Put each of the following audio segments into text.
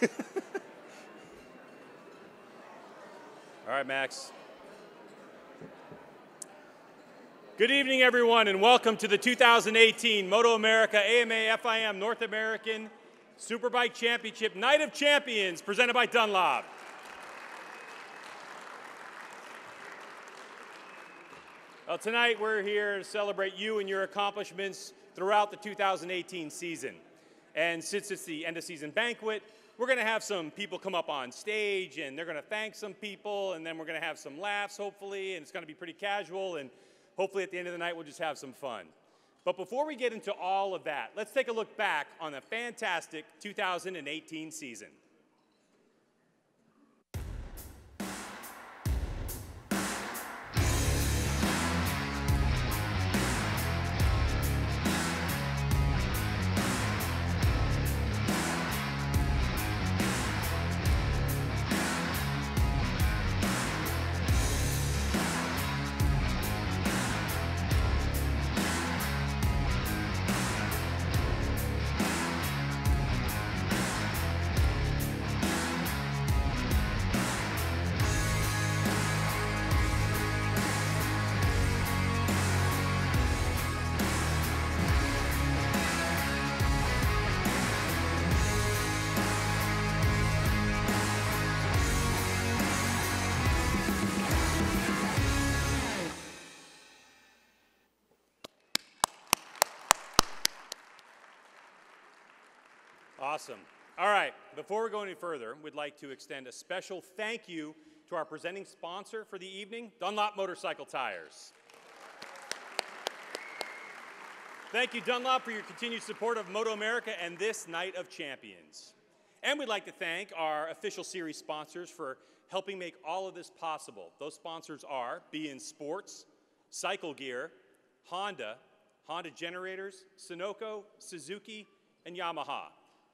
All right, Max. Good evening, everyone, and welcome to the 2018 MotoAmerica AMA FIM North American Superbike Championship Night of Champions, presented by Dunlop. Well, tonight we're here to celebrate you and your accomplishments throughout the 2018 season. And since it's the end of season banquet, we're going to have some people come up on stage, and they're going to thank some people, and then we're going to have some laughs, hopefully, and it's going to be pretty casual, and hopefully at the end of the night we'll just have some fun. But before we get into all of that, let's take a look back on the fantastic 2018 season. Awesome. All right, before we go any further, we'd like to extend a special thank you to our presenting sponsor for the evening, Dunlop Motorcycle Tires. Thank you, Dunlop, for your continued support of MotoAmerica and this Night of Champions. And we'd like to thank our official series sponsors for helping make all of this possible. Those sponsors are BN Sports, Cycle Gear, Honda, Honda Generators, Sunoco, Suzuki, and Yamaha.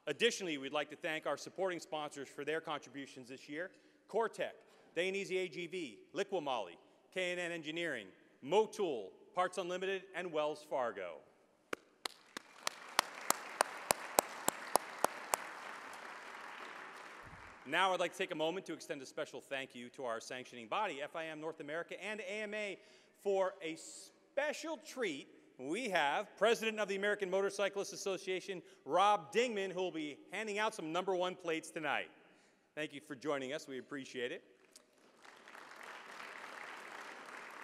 Additionally, we'd like to thank our supporting sponsors for their contributions this year: Cortec, Dainese AGV, Liqui-Moly, K&N Engineering, Motul, Parts Unlimited, and Wells Fargo. Now I'd like to take a moment to extend a special thank you to our sanctioning body, FIM North America and AMA, for a special treat. We have President of the American Motorcyclists Association, Rob Dingman, who will be handing out some #1 plates tonight. Thank you for joining us. We appreciate it.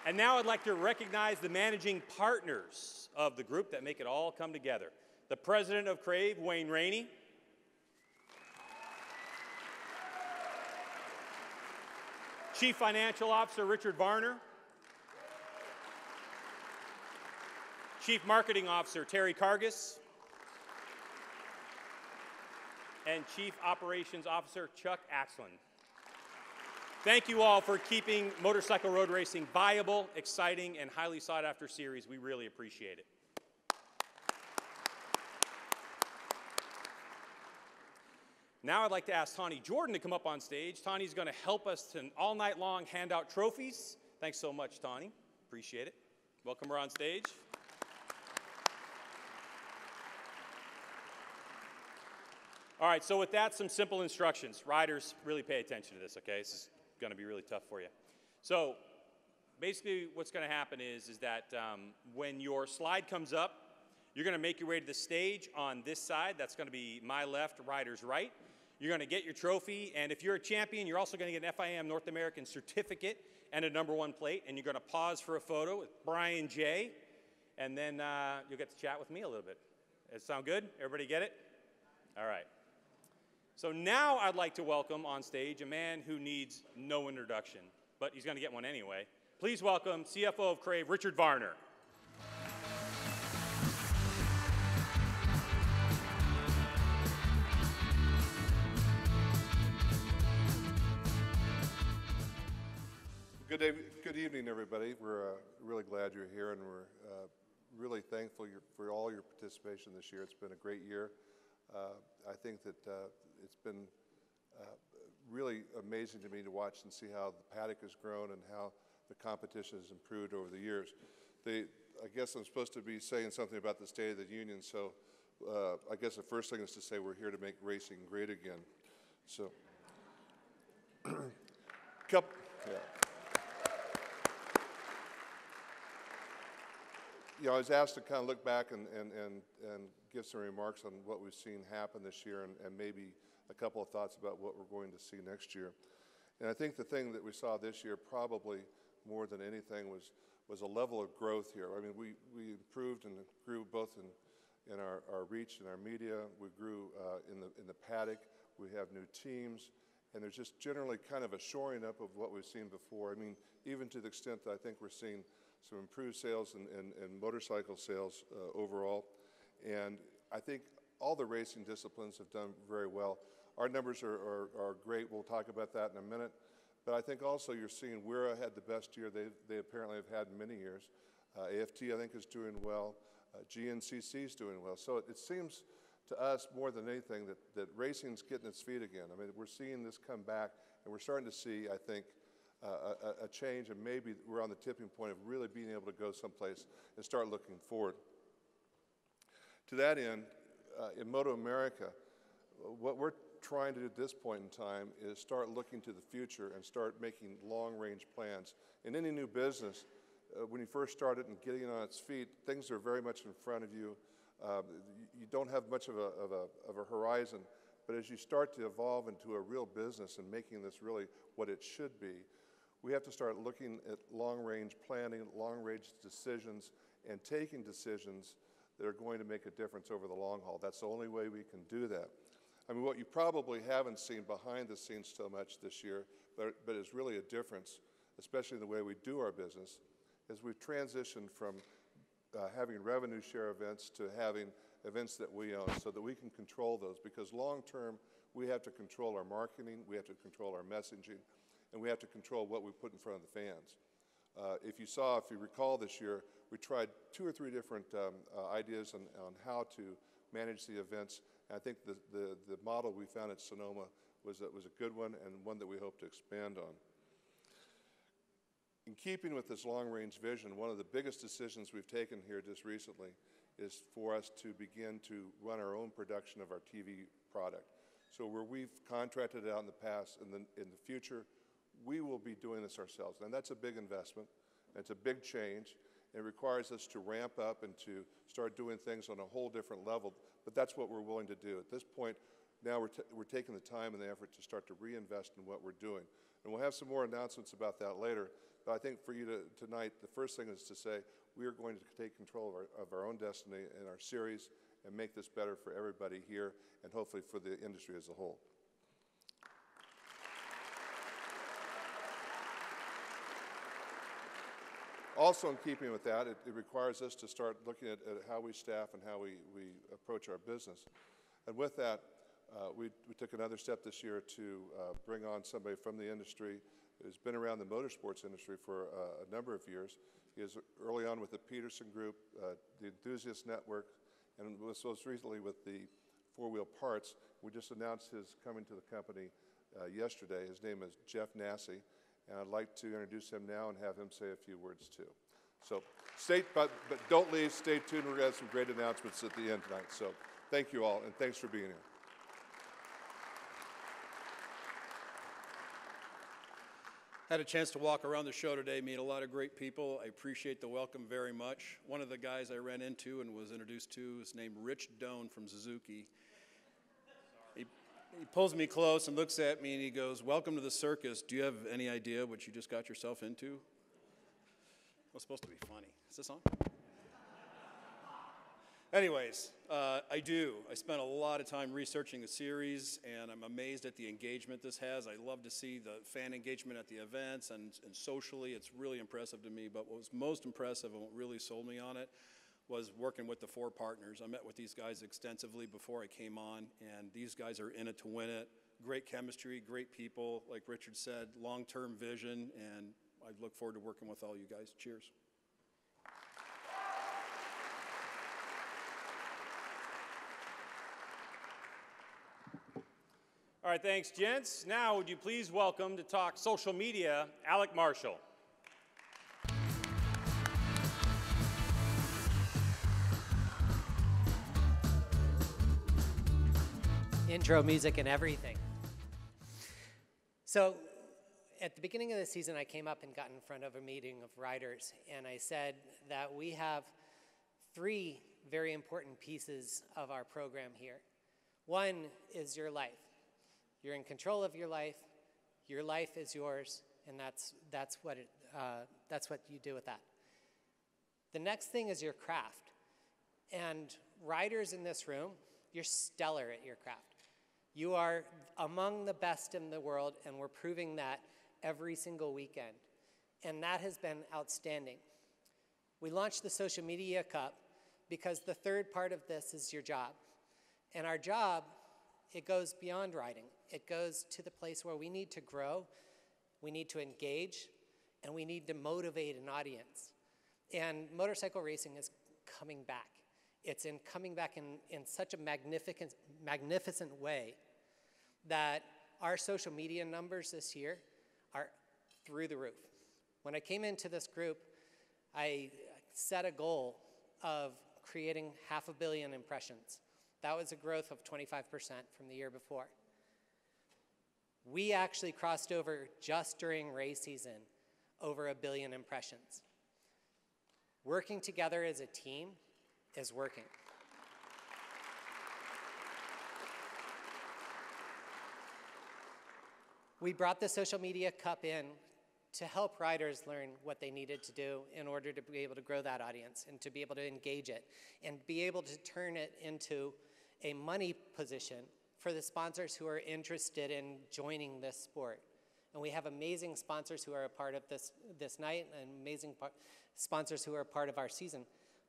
And now I'd like to recognize the managing partners of the group that make it all come together. The President of Crave, Wayne Rainey. Chief Financial Officer, Richard Varner. Chief Marketing Officer, Terry Cargis. And Chief Operations Officer, Chuck Axland. Thank you all for keeping motorcycle road racing viable, exciting, and highly sought after series. We really appreciate it. Now I'd like to ask Tawny Jordan to come up on stage. Tawny's going to help us to all night long hand out trophies. Thanks so much, Tawny. Appreciate it. Welcome her on stage. All right, so with that, some simple instructions. Riders, really pay attention to this, okay? This is going to be really tough for you. So basically what's going to happen is that when your slide comes up, you're going to make your way to the stage on this side. That's going to be my left, rider's right. You're going to get your trophy, and if you're a champion, you're also going to get an FIM North American certificate and a #1 plate, and you're going to pause for a photo with Brian J., and then you'll get to chat with me a little bit. Does that sound good? Everybody get it? All right. So now I'd like to welcome on stage a man who needs no introduction, but he's going to get one anyway. Please welcome CFO of Crave, Richard Varner. Good evening, everybody. We're really glad you're here, and we're really thankful for all your participation this year. It's been a great year. I think that it's been really amazing to me to watch and see how the paddock has grown and how the competition has improved over the years. I guess I'm supposed to be saying something about the State of the Union, so I guess the first thing is to say we're here to make racing great again. So, couple, yeah. You know, I was asked to kind of look back and give some remarks on what we've seen happen this year and maybe a couple of thoughts about what we're going to see next year. And I think the thing that we saw this year probably more than anything was a level of growth here. I mean, we improved and grew both in our reach and our media. We grew in the paddock. We have new teams. And there's just generally kind of a shoring up of what we've seen before. I mean, even to the extent that I think we're seeing some improved sales and motorcycle sales overall. And I think all the racing disciplines have done very well. Our numbers are great. We'll talk about that in a minute. But I think also you're seeing Wera had the best year they apparently have had in many years. AFT, I think, is doing well. GNCC is doing well. So it seems to us more than anything that racing's getting its feet again. I mean, we're seeing this come back, and we're starting to see, I think, a change, and maybe we're on the tipping point of really being able to go someplace and start looking forward. To that end, in MotoAmerica, what we're trying to do at this point in time is start looking to the future and start making long-range plans. In any new business, when you first start it and getting it on its feet, things are very much in front of you. You don't have much of a horizon, but as you start to evolve into a real business and making this really what it should be, we have to start looking at long-range planning, long-range decisions, and taking decisions that are going to make a difference over the long haul. That's the only way we can do that. I mean, what you probably haven't seen behind the scenes so much this year, but is really a difference, especially in the way we do our business, is we've transitioned from having revenue share events to having events that we own so that we can control those, because long term we have to control our marketing, we have to control our messaging, and we have to control what we put in front of the fans. If you recall this year, we tried 2 or 3 different ideas on how to manage the events, and I think the model we found at Sonoma was a good one and one that we hope to expand on. In keeping with this long-range vision, one of the biggest decisions we've taken here just recently is for us to begin to run our own production of our TV product. So where we've contracted it out in the past, in the future, we will be doing this ourselves. And that's a big investment. It's a big change. It requires us to ramp up and to start doing things on a whole different level. But that's what we're willing to do. At this point, now we're taking the time and the effort to start to reinvest in what we're doing. And we'll have some more announcements about that later. But I think for you tonight, the first thing is to say we are going to take control of our own destiny and our series and make this better for everybody here and hopefully for the industry as a whole. Also in keeping with that, it requires us to start looking at how we staff and how we approach our business. And with that, we took another step this year to bring on somebody from the industry who's been around the motorsports industry for a number of years. He was early on with the Peterson Group, the Enthusiast Network, and was most recently with the Four Wheel Parts. We just announced his coming to the company yesterday. His name is Jeff Nassy, and I'd like to introduce him now and have him say a few words too. So but don't leave, stay tuned. We're going to have some great announcements at the end tonight. So thank you all, and thanks for being here. Had a chance to walk around the show today, meet a lot of great people. I appreciate the welcome very much. One of the guys I ran into and was introduced to is named Rich Doan from Suzuki. He pulls me close and looks at me and he goes, "Welcome to the circus. Do you have any idea what you just got yourself into?" It was supposed to be funny. Is this on? Anyways, I do. I spent a lot of time researching the series, and I'm amazed at the engagement this has. I love to see the fan engagement at the events, and socially, it's really impressive to me. But what was most impressive and what really sold me on it was working with the 4 partners. I met with these guys extensively before I came on, and these guys are in it to win it. Great chemistry, great people, like Richard said, long-term vision, and I look forward to working with all you guys. Cheers. All right, thanks, gents. Now, would you please welcome to talk social media, Alec Marshall. Intro music and everything. So at the beginning of the season, I came up and got in front of a meeting of riders, and I said that we have 3 very important pieces of our program here. One is your life. You're in control of your life is yours, and that's what you do with that. The next thing is your craft. And riders in this room, you're stellar at your craft. You are among the best in the world, and we're proving that every single weekend. And that has been outstanding. We launched the Social Media Cup because the third part of this is your job. And our job, it goes beyond riding. It goes to the place where we need to grow, we need to engage, and we need to motivate an audience. And motorcycle racing is coming back. It's coming back in such a magnificent way that our social media numbers this year are through the roof. When I came into this group, I set a goal of creating 500 million impressions. That was a growth of 25% from the year before. We actually crossed over just during race season over 1 billion impressions. Working together as a team is working. We brought the Social Media Cup in to help riders learn what they needed to do in order to be able to grow that audience and to be able to engage it and be able to turn it into a money position for the sponsors who are interested in joining this sport. And we have amazing sponsors who are a part of this night and amazing sponsors who are a part of our season.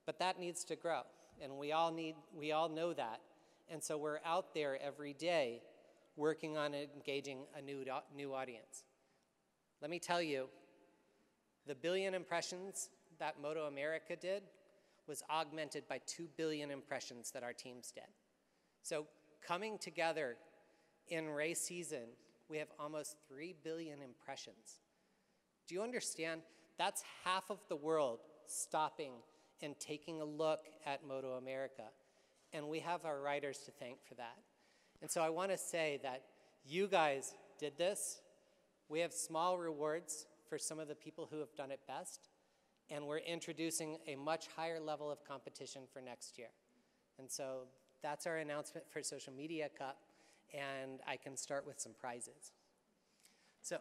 But that needs to grow, and we all know that. And so we're out there every day working on engaging a new audience. Let me tell you, the 1 billion impressions that MotoAmerica did was augmented by 2 billion impressions that our teams did. So coming together in race season, we have almost 3 billion impressions. Do you understand? That's half of the world stopping and taking a look at MotoAmerica. And we have our riders to thank for that. And so I want to say that you guys did this. We have small rewards for some of the people who have done it best. And we're introducing a much higher level of competition for next year. And so that's our announcement for Social Media Cup. And I can start with some prizes. So,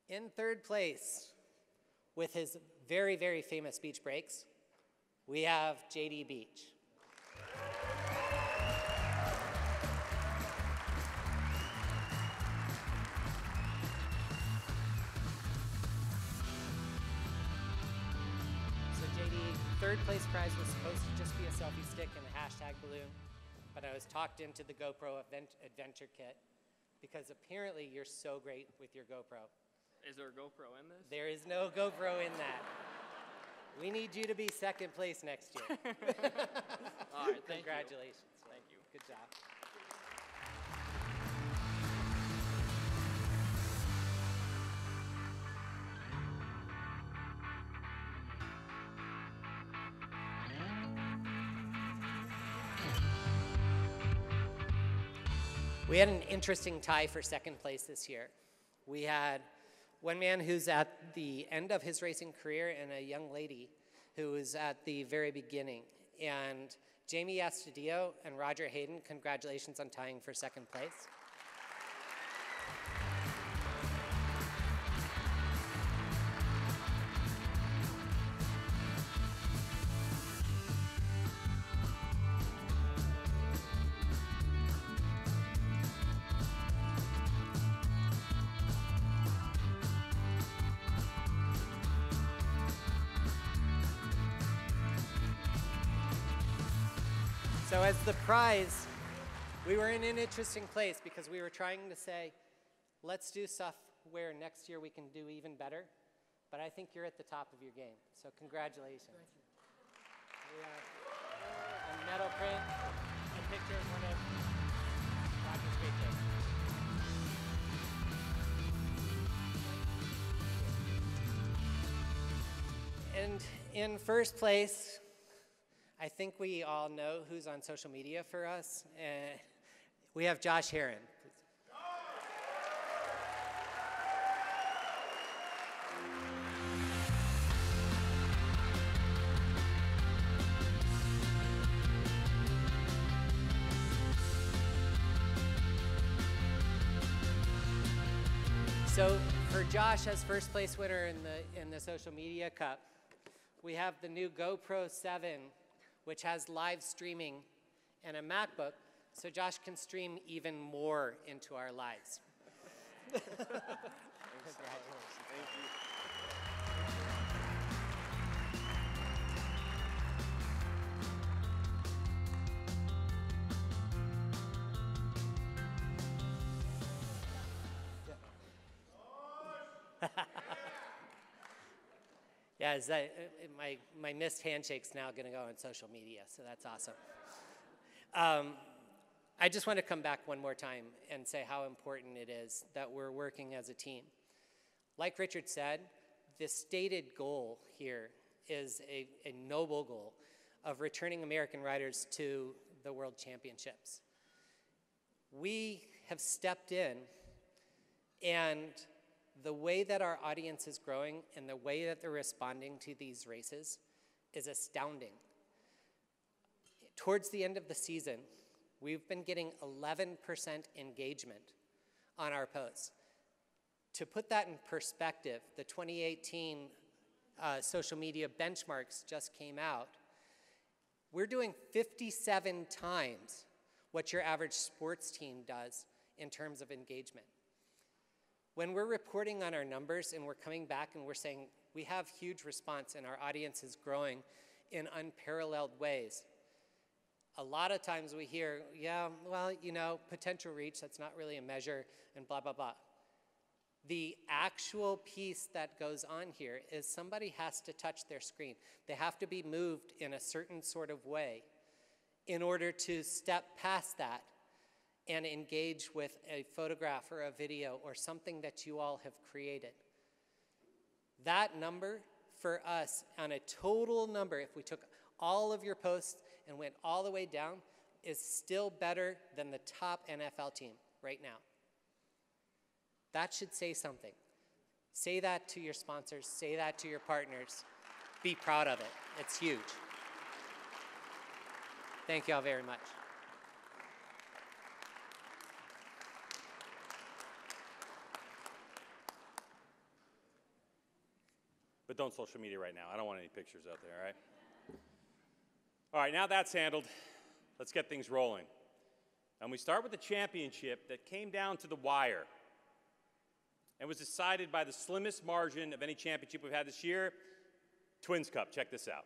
in third place, with his very, very famous beach breaks, we have JD Beach. Third place prize was supposed to just be a selfie stick and a hashtag balloon, but I was talked into the GoPro Adventure Kit because apparently you're so great with your GoPro. Is there a GoPro in this? There is no GoPro in that. We need you to be second place next year. All right, thank Congratulations. you. Thank you. Good job. We had an interesting tie for second place this year. We had one man who's at the end of his racing career and a young lady who was at the very beginning. And Jamie Astudillo and Roger Hayden, congratulations on tying for second place. So as the prize, we were in an interesting place because we were trying to say, let's do stuff where next year we can do even better. But I think you're at the top of your game. So congratulations. Thank you. We have a metal print, a picture of one of Roger's great days. And in first place, I think we all know who's on social media for us. We have Josh Heron. So for Josh as first place winner in the social media cup, we have the new GoPro 7, which has live streaming and a MacBook, so Josh can stream even more into our lives. Congratulations. Thank you. Yeah, my missed handshake's now going to go on social media, so that's awesome. I just want to come back one more time and say how important it is that we're working as a team. Like Richard said, the stated goal here is a noble goal of returning American riders to the World Championships. We have stepped in, and the way that our audience is growing and the way that they're responding to these races is astounding. Towards the end of the season, we've been getting 11% engagement on our posts. To put that in perspective, the 2018 social media benchmarks just came out. We're doing 57 times what your average sports team does in terms of engagement. When we're reporting on our numbers and we're coming back and we're saying we have huge response and our audience is growing in unparalleled ways, a lot of times we hear, yeah, well, you know, potential reach, that's not really a measure, and blah, blah, blah. The actual piece that goes on here is somebody has to touch their screen. They have to be moved in a certain sort of way in order to step past that and engage with a photograph or a video or something that you all have created. That number for us, on a total number, if we took all of your posts and went all the way down, is still better than the top NFL team right now. That should say something. Say that to your sponsors, say that to your partners. Be proud of it. It's huge. Thank you all very much. But don't social media right now. I don't want any pictures out there, all right? All right, now that's handled. Let's get things rolling. And we start with the championship that came down to the wire and was decided by the slimmest margin of any championship we've had this year. Twins Cup, check this out.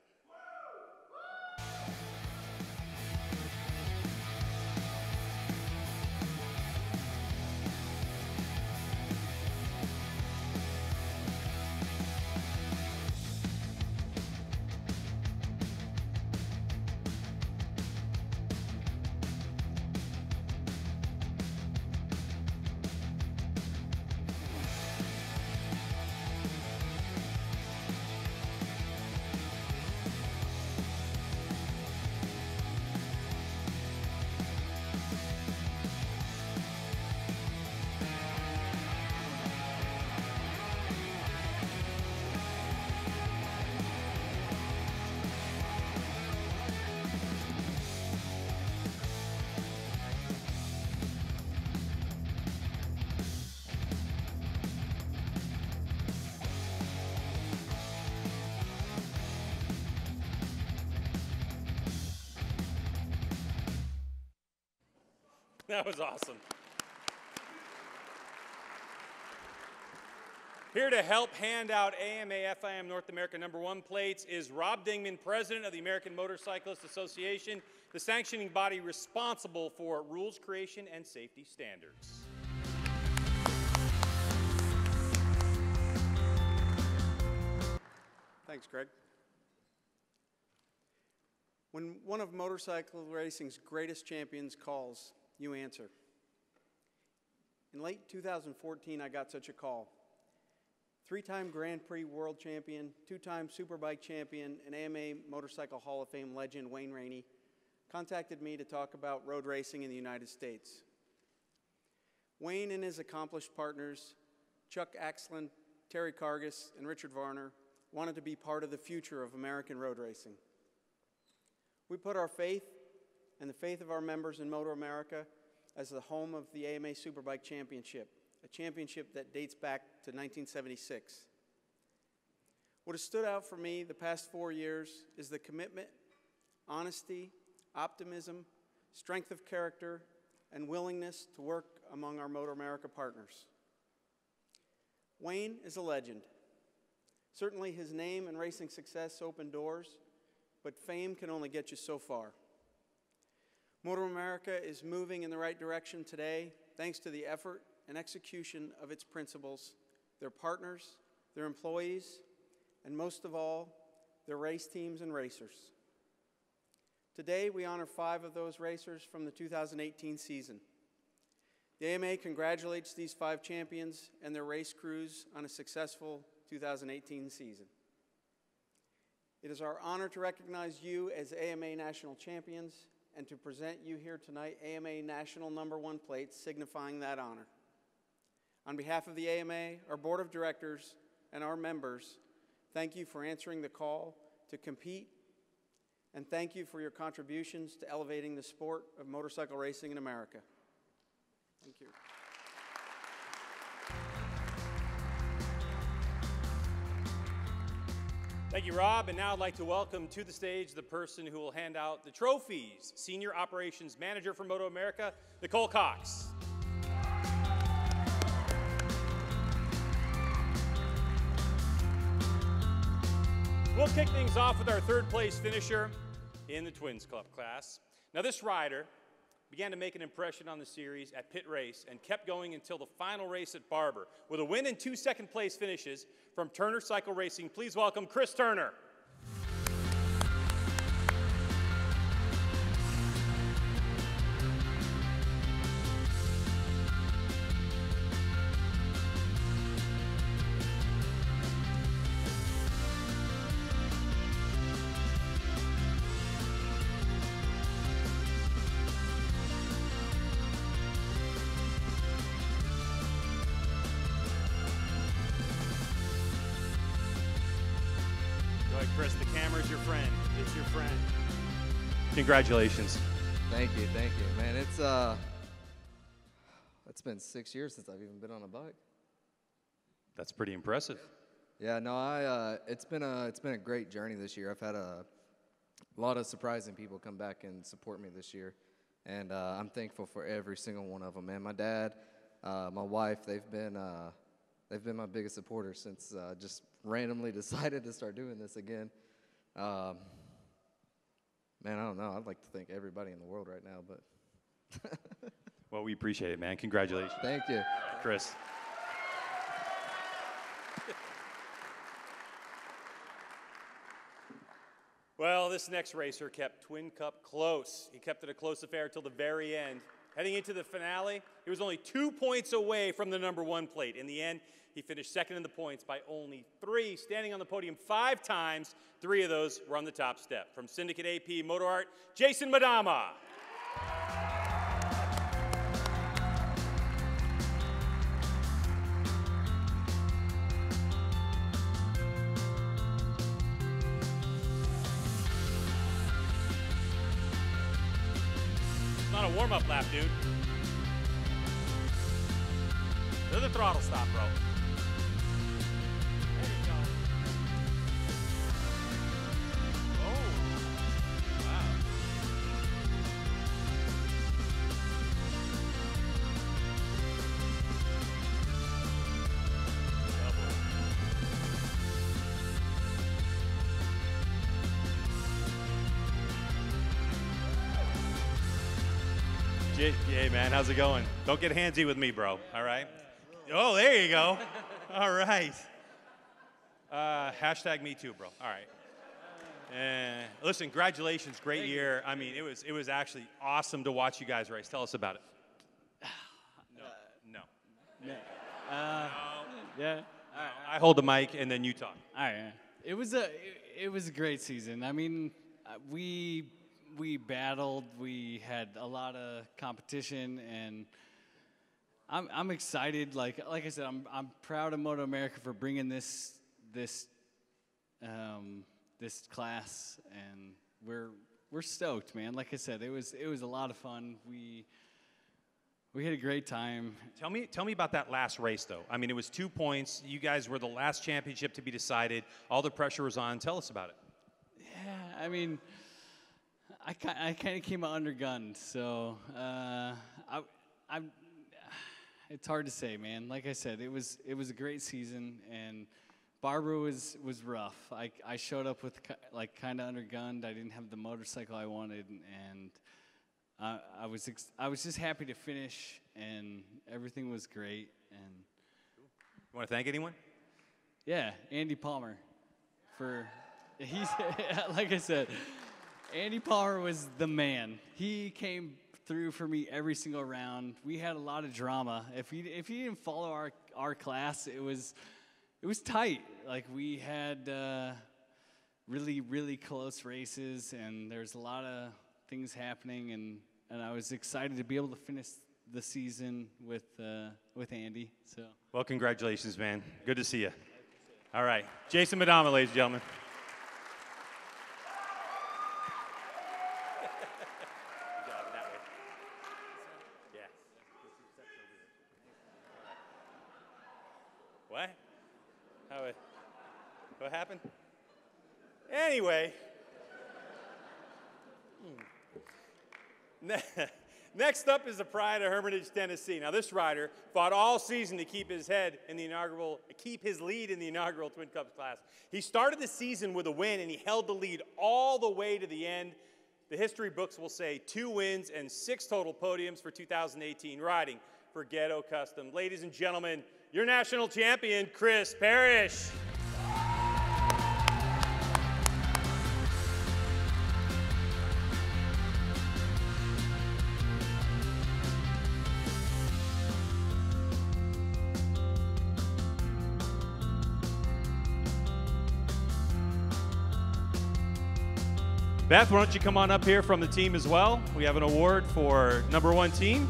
That was awesome. Here to help hand out AMA FIM North America #1 plates is Rob Dingman, President of the American Motorcyclist Association, the sanctioning body responsible for rules creation and safety standards. Thanks, Greg. When one of motorcycle racing's greatest champions calls, you answer. In late 2014, I got such a call. 3-time Grand Prix world champion, 2-time Superbike champion, and AMA Motorcycle Hall of Fame legend Wayne Rainey contacted me to talk about road racing in the United States. Wayne and his accomplished partners, Chuck Axland, Terry Cargis, and Richard Varner, wanted to be part of the future of American road racing. We put our faith and the faith of our members in MotoAmerica as the home of the AMA Superbike Championship, a championship that dates back to 1976. What has stood out for me the past 4 years is the commitment, honesty, optimism, strength of character, and willingness to work among our MotoAmerica partners. Wayne is a legend. Certainly his name and racing success open doors, but fame can only get you so far. MotoAmerica is moving in the right direction today thanks to the effort and execution of its principals, their partners, their employees, and most of all, their race teams and racers. Today, we honor 5 of those racers from the 2018 season. The AMA congratulates these 5 champions and their race crews on a successful 2018 season. It is our honor to recognize you as AMA National Champions and to present you here tonight AMA National #1 plates signifying that honor. On behalf of the AMA, our Board of Directors, and our members, thank you for answering the call to compete, and thank you for your contributions to elevating the sport of motorcycle racing in America. Thank you. Thank you, Rob. And now I'd like to welcome to the stage the person who will hand out the trophies, Senior Operations Manager for MotoAmerica, Nicole Cox. We'll kick things off with our 3rd place finisher in the Twins Club class. Now, this rider began to make an impression on the series at Pit Race and kept going until the final race at Barber with a win and 2 second-place finishes from Turner Cycle Racing. Please welcome Chris Turner. Chris, the camera's your friend. It's your friend. Congratulations. Thank you, man. It's been 6 years since I've even been on a bike. That's pretty impressive. Yeah, no, it's been a great journey this year. I've had a lot of surprising people come back and support me this year, and I'm thankful for every single one of them. Man, my dad, my wife, they've been my biggest supporters since just randomly decided to start doing this again. Man, I don't know. I'd like to thank everybody in the world right now, but. Well, we appreciate it, man. Congratulations. Thank you. Chris. Well, this next racer kept Twin Cup close. He kept it a close affair till the very end. Heading into the finale, he was only 2 points away from the #1 plate. In the end, he finished second in the points by only 3, standing on the podium 5 times. 3 of those were on the top step. From Syndicate AP Moto Art, Jason Madama. Not a warm-up lap, dude. To the throttle stop, bro. There you go. Oh. Wow. Oh, boy. Hey, man, how's it going? Don't get handsy with me, bro, all right? Oh, there you go. All right. Hashtag me too, bro. All right. Listen, congratulations, great year. I mean, it was actually awesome to watch you guys race. Tell us about it. No. Yeah. I hold the mic, and then you talk. All right. It was a great season. I mean, we battled. We had a lot of competition, and I'm excited. Like I said, I'm proud of MotoAmerica for bringing this class, and we're stoked, man. Like I said, it was a lot of fun. We had a great time. Tell me about that last race, though. I mean, it was 2 points. You guys were the last championship to be decided. All the pressure was on. Tell us about it. Yeah, I mean, I kind of came out undergunned, so it's hard to say, man. Like I said, it was a great season, and Barbara was rough. I showed up with kind of undergunned. I didn't have the motorcycle I wanted, and I was just happy to finish, and everything was great. And You want to thank anyone? yeah, Andy Palmer he's like I said, Andy Palmer was the man. He came through for me every single round. We had a lot of drama. If you didn't follow our class, it was tight. Like, we had really, really close races, and there's a lot of things happening, and I was excited to be able to finish the season with Andy. So, Well, congratulations, man. Good to see you. All right. Jason Madama, ladies and gentlemen. What? What happened? Anyway. Next up is the pride of Hermitage, Tennessee. Now, this rider fought all season to keep his lead in the inaugural Twin Cups class. He started the season with a win, and he held the lead all the way to the end. The history books will say 2 wins and 6 total podiums for 2018 riding for Ghetto Custom. Ladies and gentlemen, your national champion, Chris Parrish. Beth, why don't you come on up here from the team as well? We have an award for #1 team.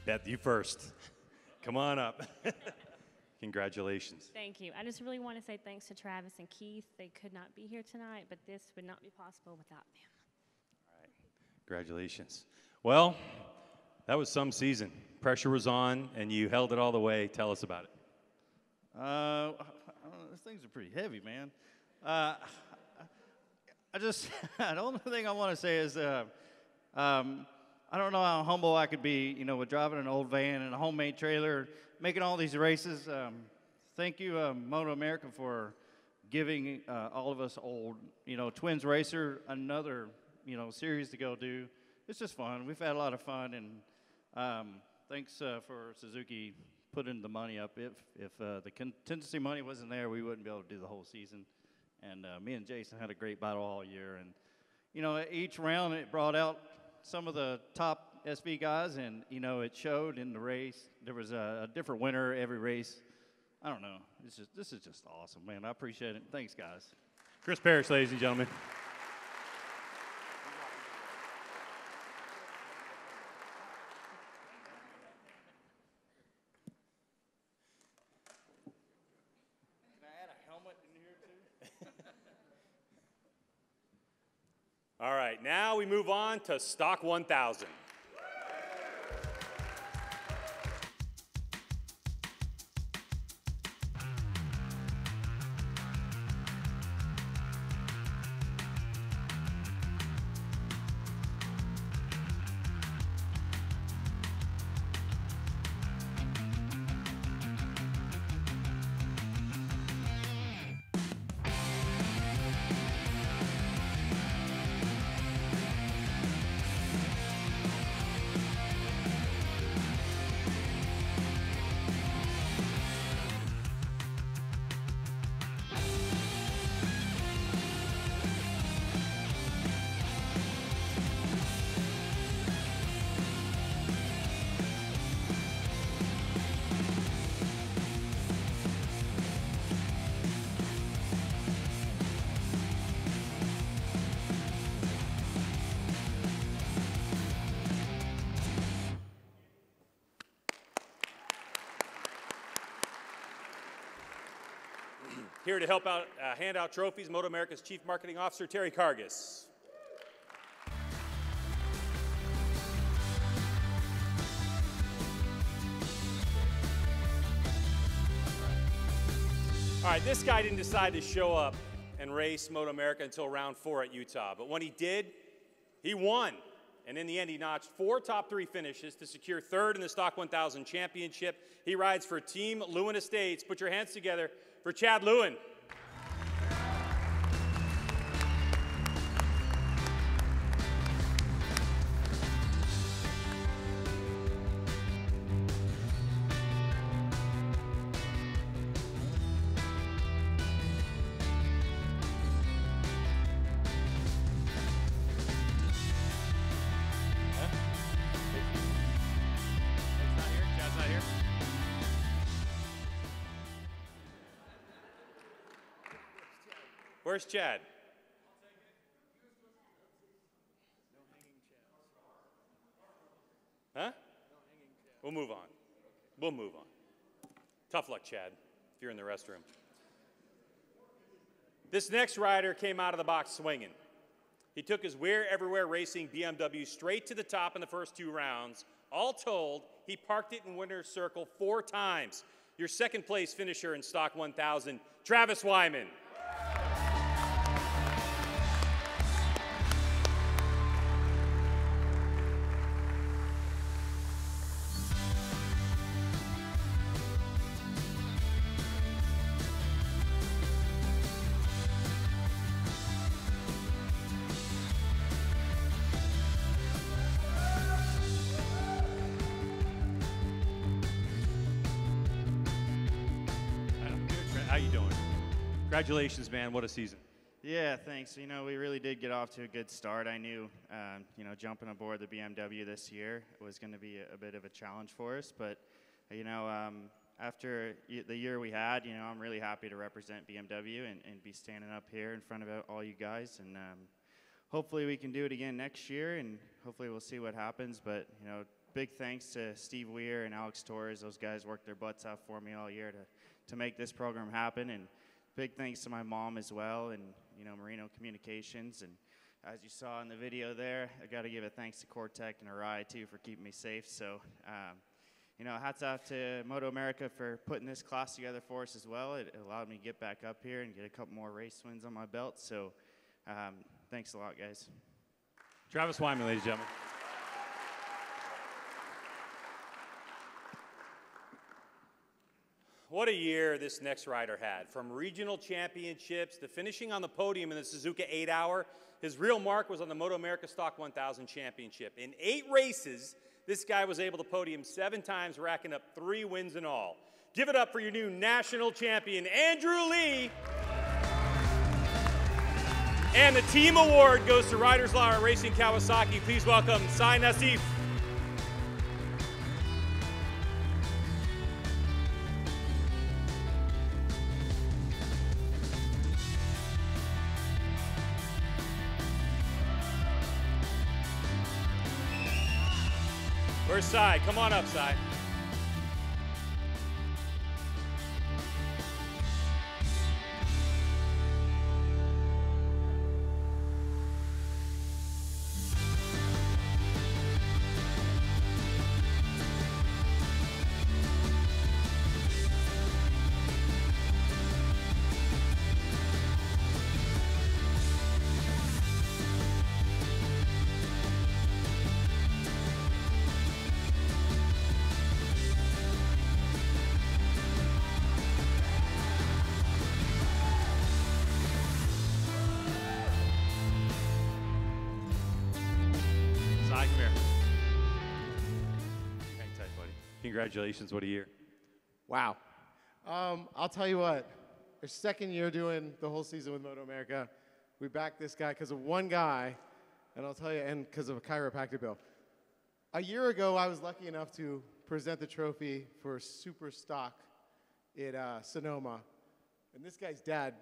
Beth, you first. Come on up. Congratulations. Thank you. I just really want to say thanks to Travis and Keith. They could not be here tonight, but this would not be possible without them. All right. Congratulations. Well, that was some season. Pressure was on, and you held it all the way. Tell us about it. I don't know, these things are pretty heavy, man. The only thing I want to say is, I don't know how humble I could be, with driving an old van and a homemade trailer, making all these races. Thank you, MotoAmerica, for giving all of us old, Twins Racer another, series to go do. It's just fun. We've had a lot of fun, and thanks for Suzuki putting the money up. If the contingency money wasn't there, we wouldn't be able to do the whole season. And me and Jason had a great battle all year. And, each round it brought out some of the top SV guys, and, it showed in the race. There was a different winner every race. I don't know. This is just awesome, man. I appreciate it. Thanks, guys. Chris Parrish, ladies and gentlemen. All right, now we move on to Stock 1000. Here to help out, hand out trophies, MotoAmerica's Chief Marketing Officer, Terry Cargis. All right, this guy didn't decide to show up and race MotoAmerica until round 4 at Utah. But when he did, he won. And in the end, he notched 4 top 3 finishes to secure 3rd in the Stock 1000 championship. He rides for Team Lewin Estates. Put your hands together for Chad Lewin. Chad's not here. Where's Chad? Huh? We'll move on. We'll move on. Tough luck, Chad, if you're in the restroom. This next rider came out of the box swinging. He took his We're Everywhere Racing BMW straight to the top in the first 2 rounds. All told, he parked it in winner's circle 4 times. Your second place finisher in Stock 1000, Travis Wyman. How you doing? Congratulations, man. What a season. Yeah, thanks. You know, we really did get off to a good start. I knew, you know, jumping aboard the BMW this year was going to be a bit of a challenge for us. But, you know, after the year we had, you know, I'm really happy to represent BMW and be standing up here in front of all you guys. And hopefully we can do it again next year, and hopefully we'll see what happens. But, you know, big thanks to Steve Weir and Alex Torres. Those guys worked their butts off for me all year to make this program happen. And big thanks to my mom as well, and, you know, Marino Communications. And as you saw in the video there, I got to give a thanks to Cortec and Arai, too, for keeping me safe. So, you know, hats off to MotoAmerica for putting this class together for us as well. It allowed me to get back up here and get a couple more race wins on my belt. So, thanks a lot, guys. Travis Wyman, ladies and gentlemen. What a year this next rider had. From regional championships to finishing on the podium in the Suzuka 8-hour, his real mark was on the MotoAmerica Stock 1000 Championship. In 8 races, this guy was able to podium 7 times, racking up 3 wins in all. Give it up for your new national champion, Andrew Lee. And the team award goes to Riders Law Racing Kawasaki. Please welcome Sai Nassif. Where's Sai? Come on up, Sai. Mike, come here. Hang tight, buddy. Congratulations. What a year. Wow. I'll tell you what. Our second year doing the whole season with MotoAmerica. We backed this guy because of one guy, and I'll tell you, and because of a chiropractic bill. A year ago, I was lucky enough to present the trophy for Super Stock at Sonoma. And this guy's dad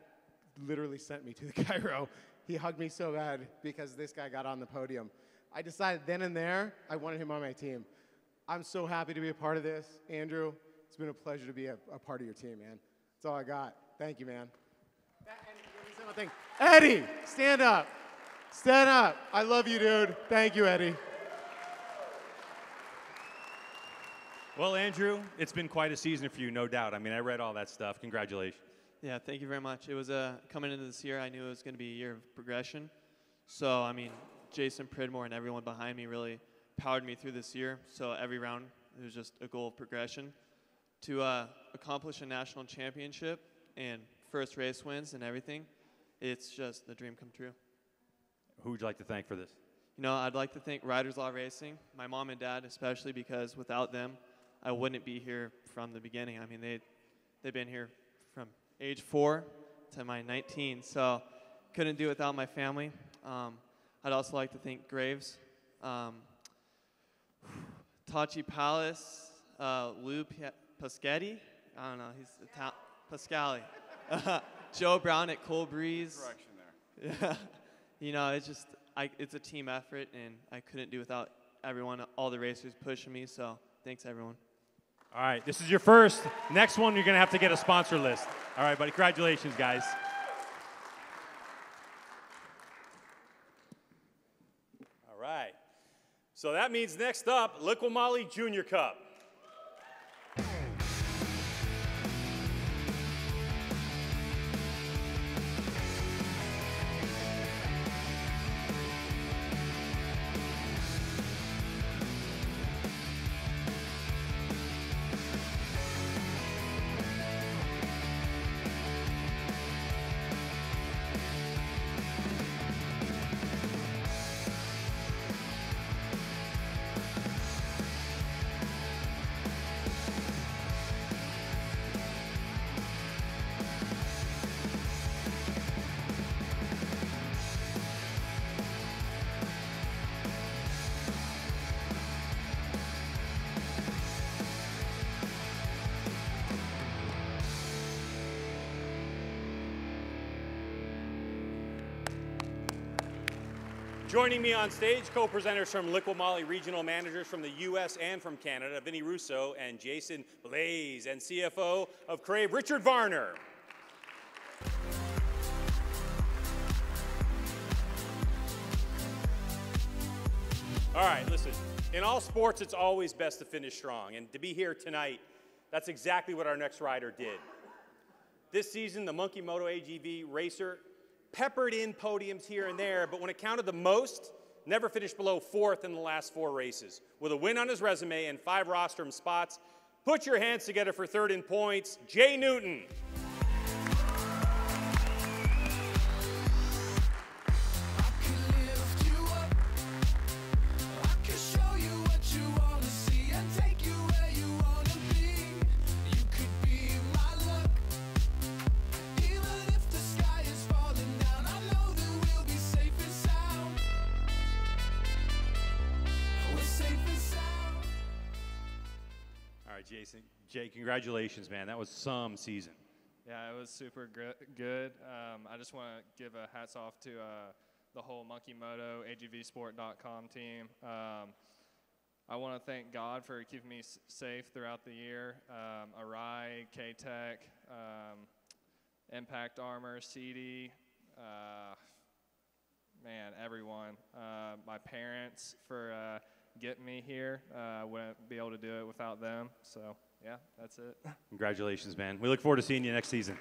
literally sent me to the chiro. He hugged me so bad because this guy got on the podium. I decided then and there I wanted him on my team. I'm so happy to be a part of this. Andrew, it's been a pleasure to be a part of your team, man. That's all I got. Thank you, man. Eddie, stand up. Stand up. I love you, dude. Thank you, Eddie. Well, Andrew, it's been quite a season for you, no doubt. I mean, I read all that stuff. Congratulations. Yeah, thank you very much. It was coming into this year, I knew it was going to be a year of progression. So, I mean, Jason Pridmore and everyone behind me really powered me through this year. So every round, it was just a goal of progression. To accomplish a national championship and first race wins and everything, it's just the dream come true. Who would you like to thank for this? You know, I'd like to thank Riders Law Racing, my mom and dad especially, because without them, I wouldn't be here from the beginning. I mean, they've been here from age 4 to my 19, so couldn't do it without my family. I'd also like to thank Graves, Tachi Palace, Lou Paschetti, I don't know, he's Pascali, Joe Brown at Cool Breeze. Correction there. Yeah, you know, it's a team effort, and I couldn't do without everyone, all the racers pushing me, so thanks everyone. All right, this is your first. Next one, you're going to have to get a sponsor list. All right, buddy, congratulations, guys. All right. So that means next up, Liqui Junior Cup. Joining me on stage, co-presenters from Liqui regional managers from the U.S. and from Canada, Vinny Russo and Jason Blaze, and CFO of Crave, Richard Varner. All right, listen, in all sports, it's always best to finish strong, and to be here tonight, that's exactly what our next rider did. This season, the Monkey Moto AGV racer peppered in podiums here and there, but when it counted the most, never finished below 4th in the last 4 races. With a win on his resume and 5 rostrum spots, put your hands together for 3rd in points, Jay Newton. Jay, congratulations, man. That was some season. Yeah, it was super good. I just want to give a hats off to the whole Monkey Moto, AGVsport.com team. I want to thank God for keeping me safe throughout the year. Arai, K-Tech, Impact Armor, CD, man, everyone. My parents for getting me here. I wouldn't be able to do it without them. So, yeah, that's it. Congratulations, man. We look forward to seeing you next season.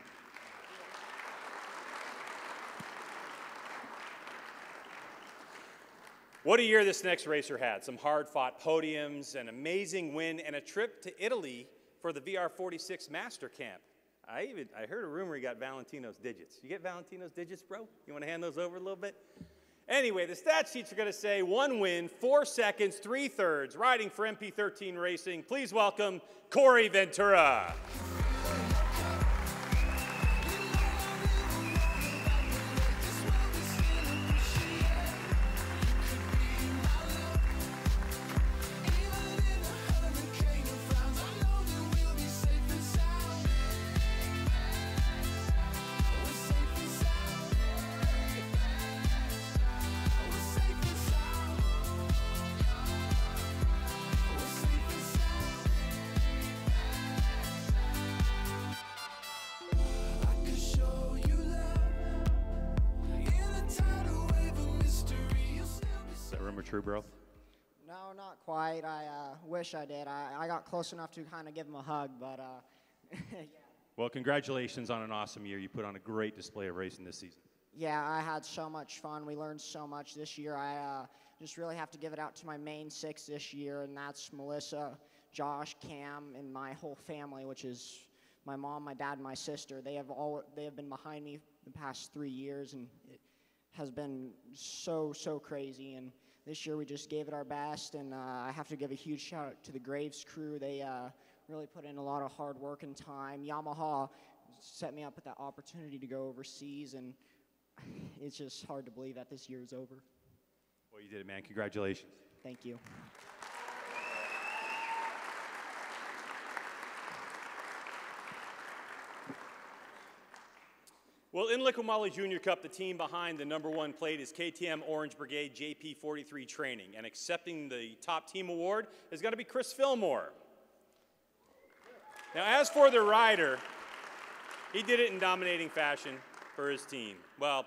What a year this next racer had. Some hard-fought podiums, an amazing win, and a trip to Italy for the VR46 Master Camp. I heard a rumor he got Valentino's digits. You get Valentino's digits, bro? You want to hand those over a little bit? Anyway, the stat sheets are going to say 1 win, 4 seconds, 3/3, riding for MP13 Racing. Please welcome Corey Ventura. True, bro? No, not quite. I wish I did. I got close enough to kind of give him a hug, but yeah. Well, congratulations on an awesome year. You put on a great display of racing this season. Yeah, I had so much fun. We learned so much this year. I just really have to give it out to my main 6 this year, and that's Melissa, Josh, Cam, and my whole family, which is my mom, my dad, and my sister. They have been behind me the past 3 years, and it has been so crazy. And this year we just gave it our best, and I have to give a huge shout out to the Graves crew. They really put in a lot of hard work and time. Yamaha set me up with that opportunity to go overseas, and it's just hard to believe that this year is over. Well, you did it, man. Congratulations. Thank you. Well, in Liqui Moly Junior Cup, the team behind the #1 plate is KTM Orange Brigade JP43 Training, and accepting the top team award is going to be Chris Fillmore. Now, as for the rider, he did it in dominating fashion for his team. Well,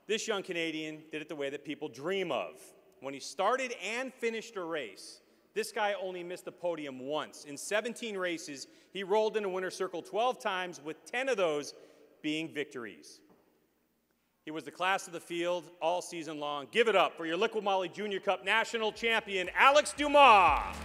this young Canadian did it the way that people dream of. When he started and finished a race, this guy only missed the podium once. In 17 races, he rolled in a winner's circle 12 times, with 10 of those being victories. He was the class of the field all season long. Give it up for your Liqui Moly Junior Cup national champion, Alex Dumas.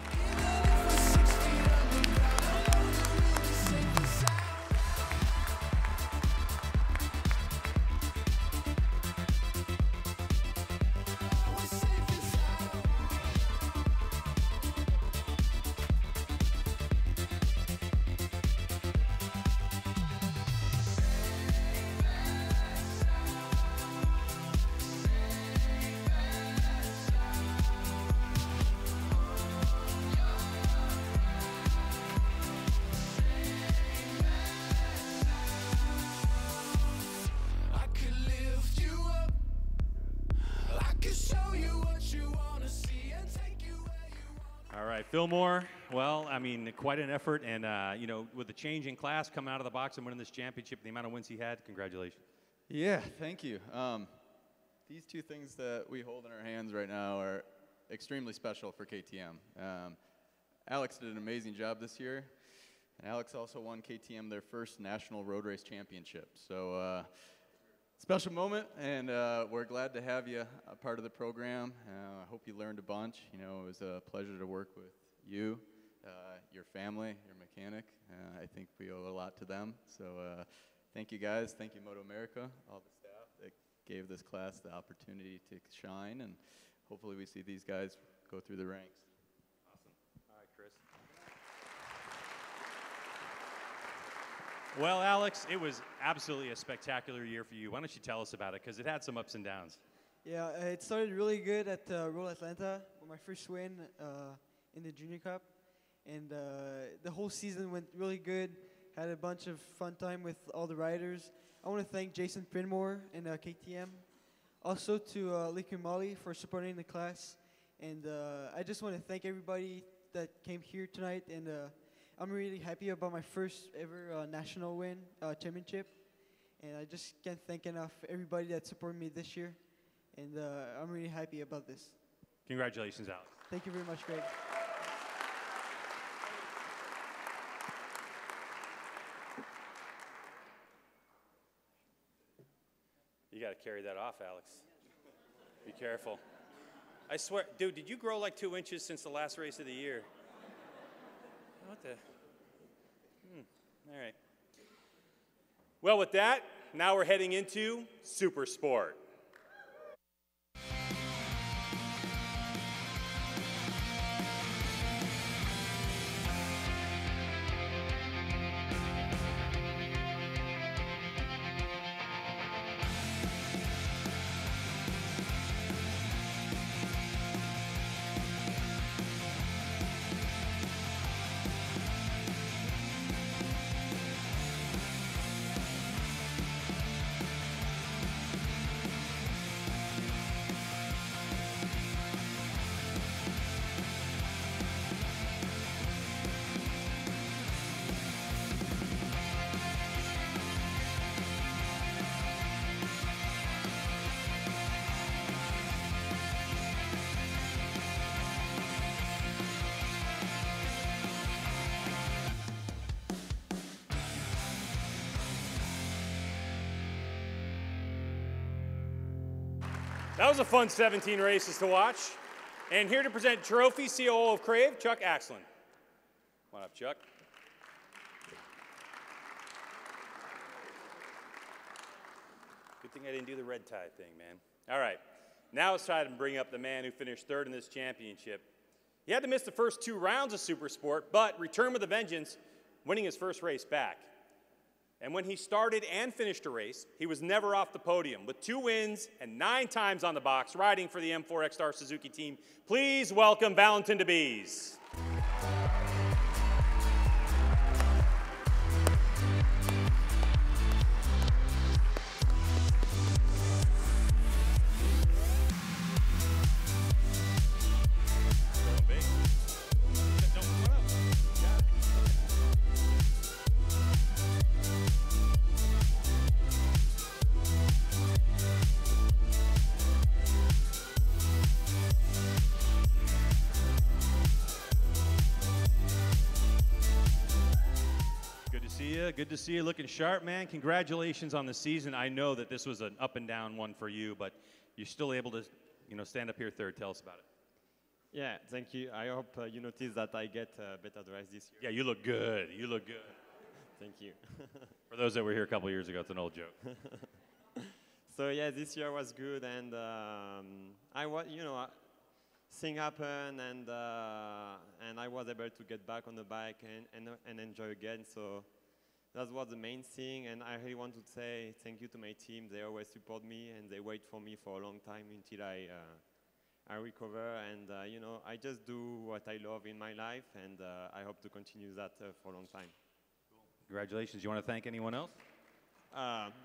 Fillmore, well, I mean, quite an effort, and you know, with the change in class coming out of the box and winning this championship, the amount of wins he had, congratulations. Yeah, thank you. These 2 things that we hold in our hands right now are extremely special for KTM. Alex did an amazing job this year, and Alex also won KTM their first national road race championship. So special moment, and we're glad to have you a part of the program. I hope you learned a bunch. You know, it was a pleasure to work with you, your family, your mechanic. I think we owe a lot to them. So thank you guys. Thank you, MotoAmerica, all the staff that gave this class the opportunity to shine, and hopefully we see these guys go through the ranks. Awesome. All right, Chris. Well, Alex, it was absolutely a spectacular year for you. Why don't you tell us about it, because it had some ups and downs. Yeah, it started really good at Roll Atlanta with my first win in the Junior Cup. And the whole season went really good. Had a bunch of fun time with all the riders. I want to thank Jason Pridmore and KTM. Also to Liqui Moly for supporting the class. And I just want to thank everybody that came here tonight. And I'm really happy about my first ever national win, championship. And I just can't thank enough everybody that supported me this year. And I'm really happy about this. Congratulations, Alex. Thank you very much, Greg. You got to carry that off, Alex. Be careful. I swear, dude, did you grow like 2 inches since the last race of the year? What the? All right. Well, with that, now we're heading into Super Sport. That was a fun 17 races to watch. And here to present trophy, COO of Crave, Chuck Axlin. Come on up, Chuck. Good thing I didn't do the red tie thing, man. All right, now it's time to bring up the man who finished third in this championship. He had to miss the first 2 rounds of Supersport, but returned with a vengeance, winning his first race back. And when he started and finished a race, he was never off the podium, with 2 wins and 9 times on the box, riding for the M4 X-Star Suzuki team. Please welcome Valentin DeBees. Good to see you looking sharp, man. Congratulations on the season. I know that this was an up and down one for you, but you're still able to, stand up here third. Tell us about it. Yeah, thank you. I hope you notice that I get better dress this year. Yeah, you look good. You look good. Thank you. For those that were here a couple years ago, it's an old joke. So yeah, this year was good, and I was, thing happened, and I was able to get back on the bike and enjoy again. So that was the main thing, and I really want to say thank you to my team. They always support me, and they wait for me for a long time until I recover. And I just do what I love in my life, and I hope to continue that for a long time. Congratulations. You want to thank anyone else?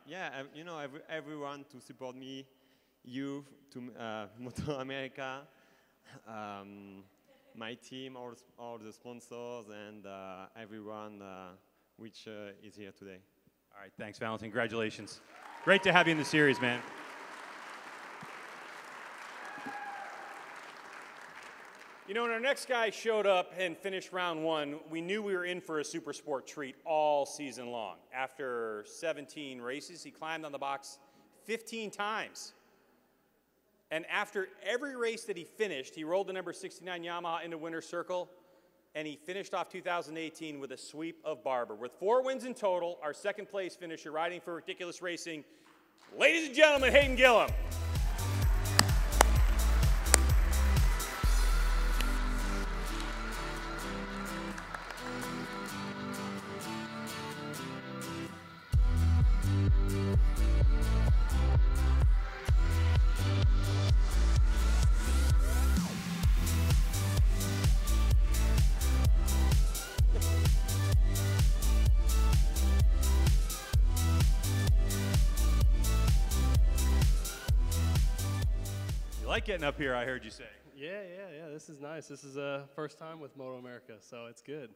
Yeah, everyone to support me, you, to MotoAmerica, my team, all the sponsors, and everyone which is here today. All right, thanks, Valentin. Congratulations. Great to have you in the series, man. When our next guy showed up and finished round 1, we knew we were in for a super sport treat all season long. After 17 races, he climbed on the box 15 times. And after every race that he finished, he rolled the number 69 Yamaha into winner's circle, and he finished off 2018 with a sweep of Barber. With 4 wins in total, our second place finisher riding for Ridiculous Racing, ladies and gentlemen, Hayden Gillum. Getting up here, I heard you say. Yeah. This is nice. This is first time with MotoAmerica, so it's good.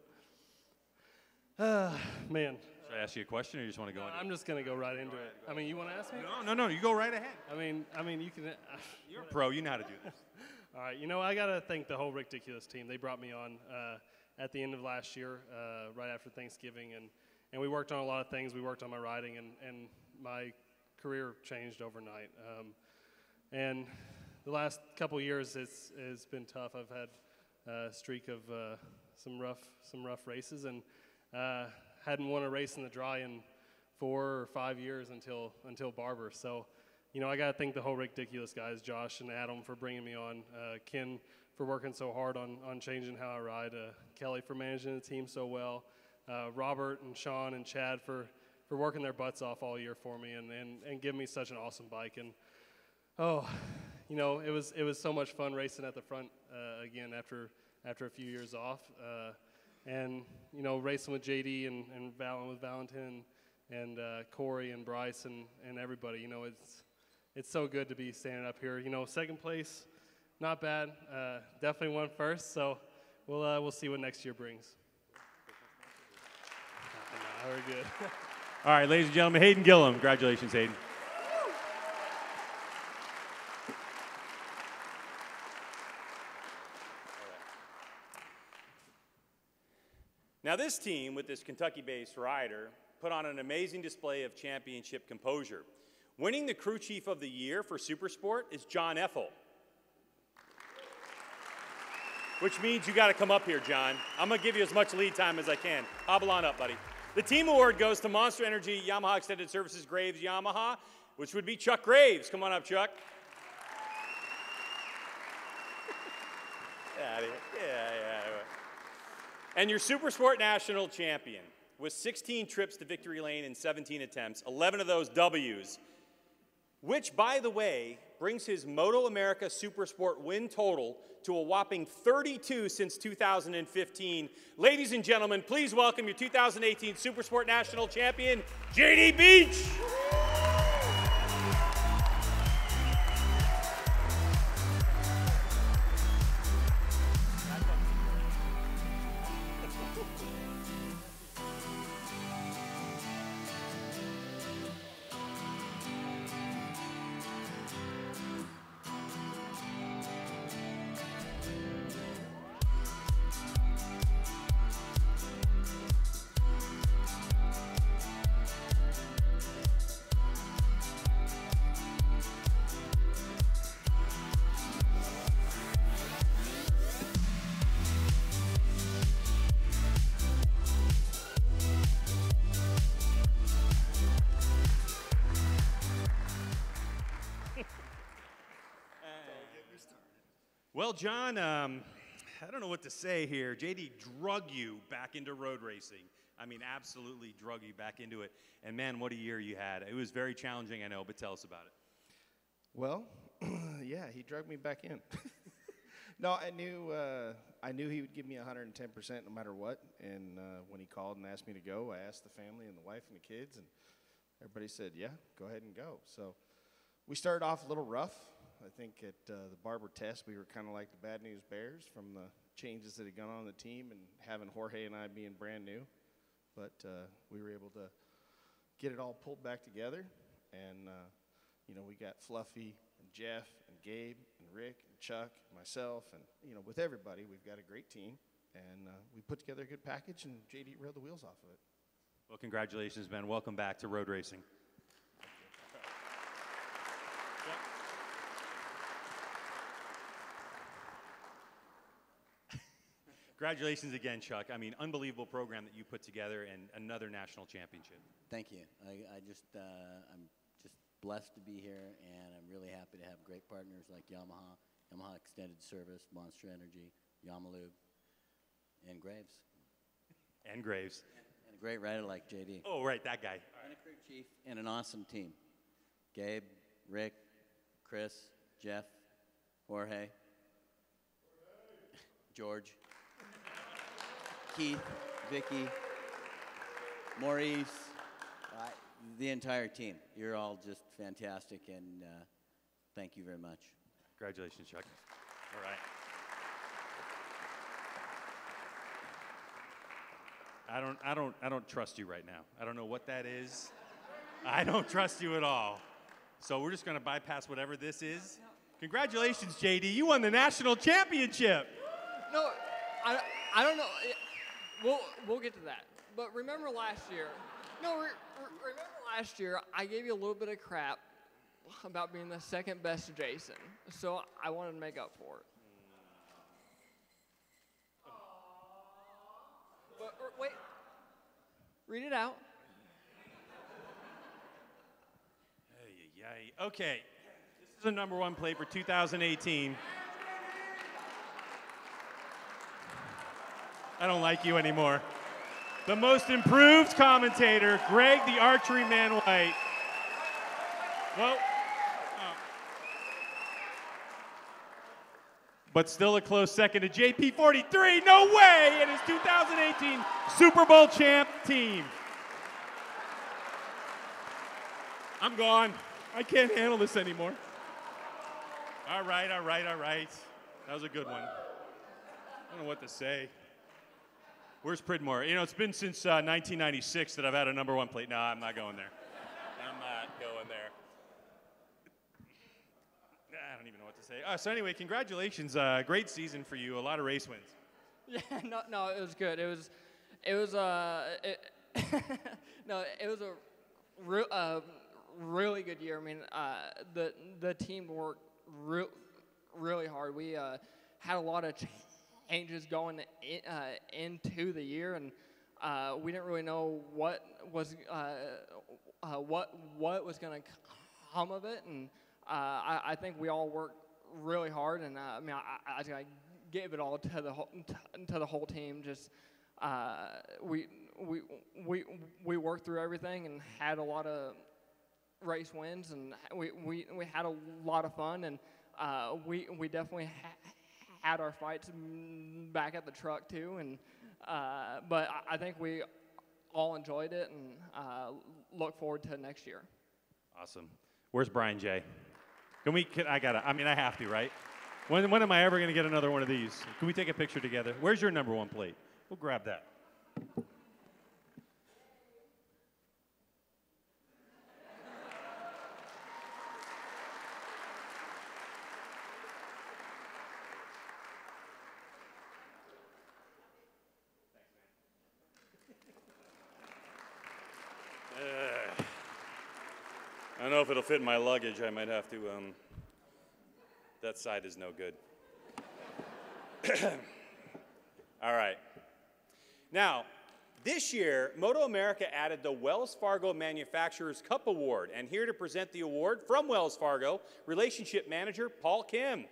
Man. Should I ask you a question, or you just want to go into it? I'm just going to go right into it. I mean, you want to ask me? No, you go right ahead. I mean, you can. You're a pro. You know how to do this. All right. I got to thank the whole Ridiculous team. They brought me on at the end of last year, right after Thanksgiving, and we worked on a lot of things. We worked on my riding, and my career changed overnight. And the last couple years, it's been tough. I've had a streak of some rough races, and hadn't won a race in the dry in 4 or 5 years until Barber. So, I got to thank the whole Ridiculous guys, Josh and Adam, for bringing me on, Ken for working so hard on changing how I ride, Kelly for managing the team so well, Robert and Sean and Chad for working their butts off all year for me and giving me such an awesome bike. And it was so much fun racing at the front again after a few years off, and racing with JD and with Valentin and Corey and Bryce and everybody. It's so good to be standing up here. Second place, not bad. Definitely won first, so we'll see what next year brings. No, we're good. All right, ladies and gentlemen, Hayden Gillum. Congratulations, Hayden. Now this team, with this Kentucky-based rider, put on an amazing display of championship composure. Winning the Crew Chief of the Year for Supersport is John Ethel. Which means you got to come up here, John. I'm going to give you as much lead time as I can. Hobble on up, buddy. The team award goes to Monster Energy Yamaha Extended Services Graves Yamaha, which would be Chuck Graves. Come on up, Chuck. Yeah. And your Supersport National Champion with 16 trips to victory lane in 17 attempts, 11 of those W's, which, by the way, brings his MotoAmerica Supersport win total to a whopping 32 since 2015. Ladies and gentlemen, please welcome your 2018 Supersport National Champion, JD Beach. Well, John, I don't know what to say here. JD drug you back into road racing. I mean, absolutely drug you back into it. And man, what a year you had. It was very challenging, I know, but tell us about it. Well, yeah, he drug me back in. No, I knew he would give me 110% no matter what. And when he called and asked me to go, I asked the family and the wife and the kids, and everybody said, yeah, go ahead and go. So we started off a little rough. I think at the Barber test, we were kind of like the Bad News Bears from the changes that had gone on the team and having Jorge and I being brand new. But we were able to get it all pulled back together. And, we got Fluffy and Jeff and Gabe and Rick and Chuck and myself. And, with everybody, we've got a great team. And we put together a good package, and JD rode the wheels off of it. Well, congratulations, man. Welcome back to road racing. Congratulations again, Chuck. I mean, unbelievable program that you put together and another national championship. Thank you. I'm just blessed to be here, and I'm really happy to have great partners like Yamaha Extended Service, Monster Energy, Yamalube, and Graves. And Graves. And a great rider like JD. Oh, right, that guy. And a crew chief and an awesome team. Gabe, Rick, Chris, Jeff, Jorge, George, Keith, Vicky, Maurice, the entire team. You're all just fantastic, and thank you very much. Congratulations, Chuck. All right. I don't trust you right now. I don't know what that is. I don't trust you at all. So we're just going to bypass whatever this is. Congratulations, JD. You won the national championship. No, I don't know. We'll get to that. But remember last year. No, remember last year I gave you a little bit of crap about being the second best Jason. So I wanted to make up for it. But wait. Read it out. Okay. This is a number one play for 2018. I don't like you anymore. The most improved commentator, Greg the Archery Man White. Well, but still a close second to JP43. No way! It is 2018 Super Bowl champ team. I'm gone. I can't handle this anymore. All right. That was a good one. I don't know what to say. Where's Pridmore? It's been since 1996 that I've had a number one plate. No, I'm not going there. I'm not going there. I don't even know what to say. So anyway, congratulations. Great season for you. A lot of race wins. Yeah, no, it was good. It was a really good year. I mean, the team worked really hard. We had a lot of changes going into the year, and we didn't really know what was going to come of it. And I think we all worked really hard, and I mean, I gave it all to the whole team. Just we worked through everything and had a lot of race wins, and we had a lot of fun, and we definitely had our fights back at the truck too, and but I think we all enjoyed it, and look forward to next year. Awesome. Where's Brian J? I have to, right? When am I ever going to get another one of these? Can we take a picture together? Where's your number 1 plate? We'll grab that. I don't know if it'll fit in my luggage. I might have to, that side is no good. All right. Now, this year, MotoAmerica added the Wells Fargo Manufacturers Cup Award, and here to present the award from Wells Fargo, Relationship Manager Paul Kim.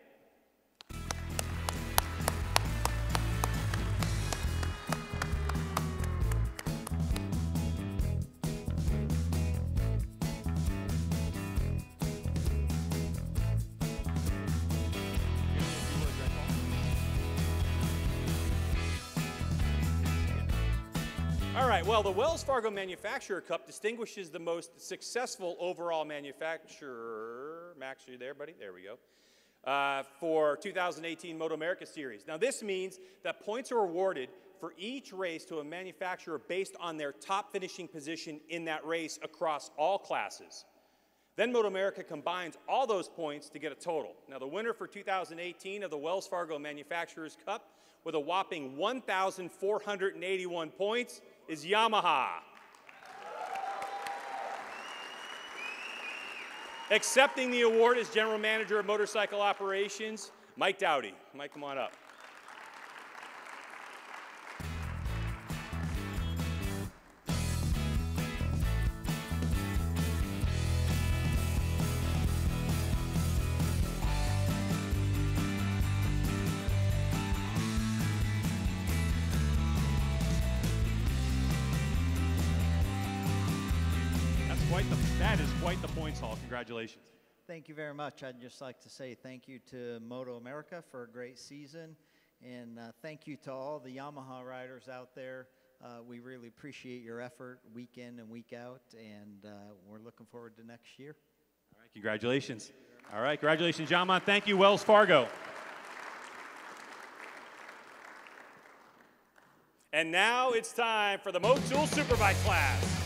All right, well, the Wells Fargo Manufacturer Cup distinguishes the most successful overall manufacturer. Max, are you there, buddy? There we go. For 2018 MotoAmerica Series. Now, this means that points are awarded for each race to a manufacturer based on their top finishing position in that race across all classes. Then MotoAmerica combines all those points to get a total. Now, the winner for 2018 of the Wells Fargo Manufacturers Cup with a whopping 1,481 points is Yamaha. Accepting the award is General Manager of Motorcycle Operations, Mike Dowdy. Mike, come on up. That is quite the points haul. Congratulations. Thank you very much. I'd just like to say thank you to MotoAmerica for a great season, and thank you to all the Yamaha riders out there. We really appreciate your effort week in and week out, and we're looking forward to next year. All right, congratulations. All right, congratulations, Yamaha. Thank you, Wells Fargo. And now it's time for the Motul Superbike class.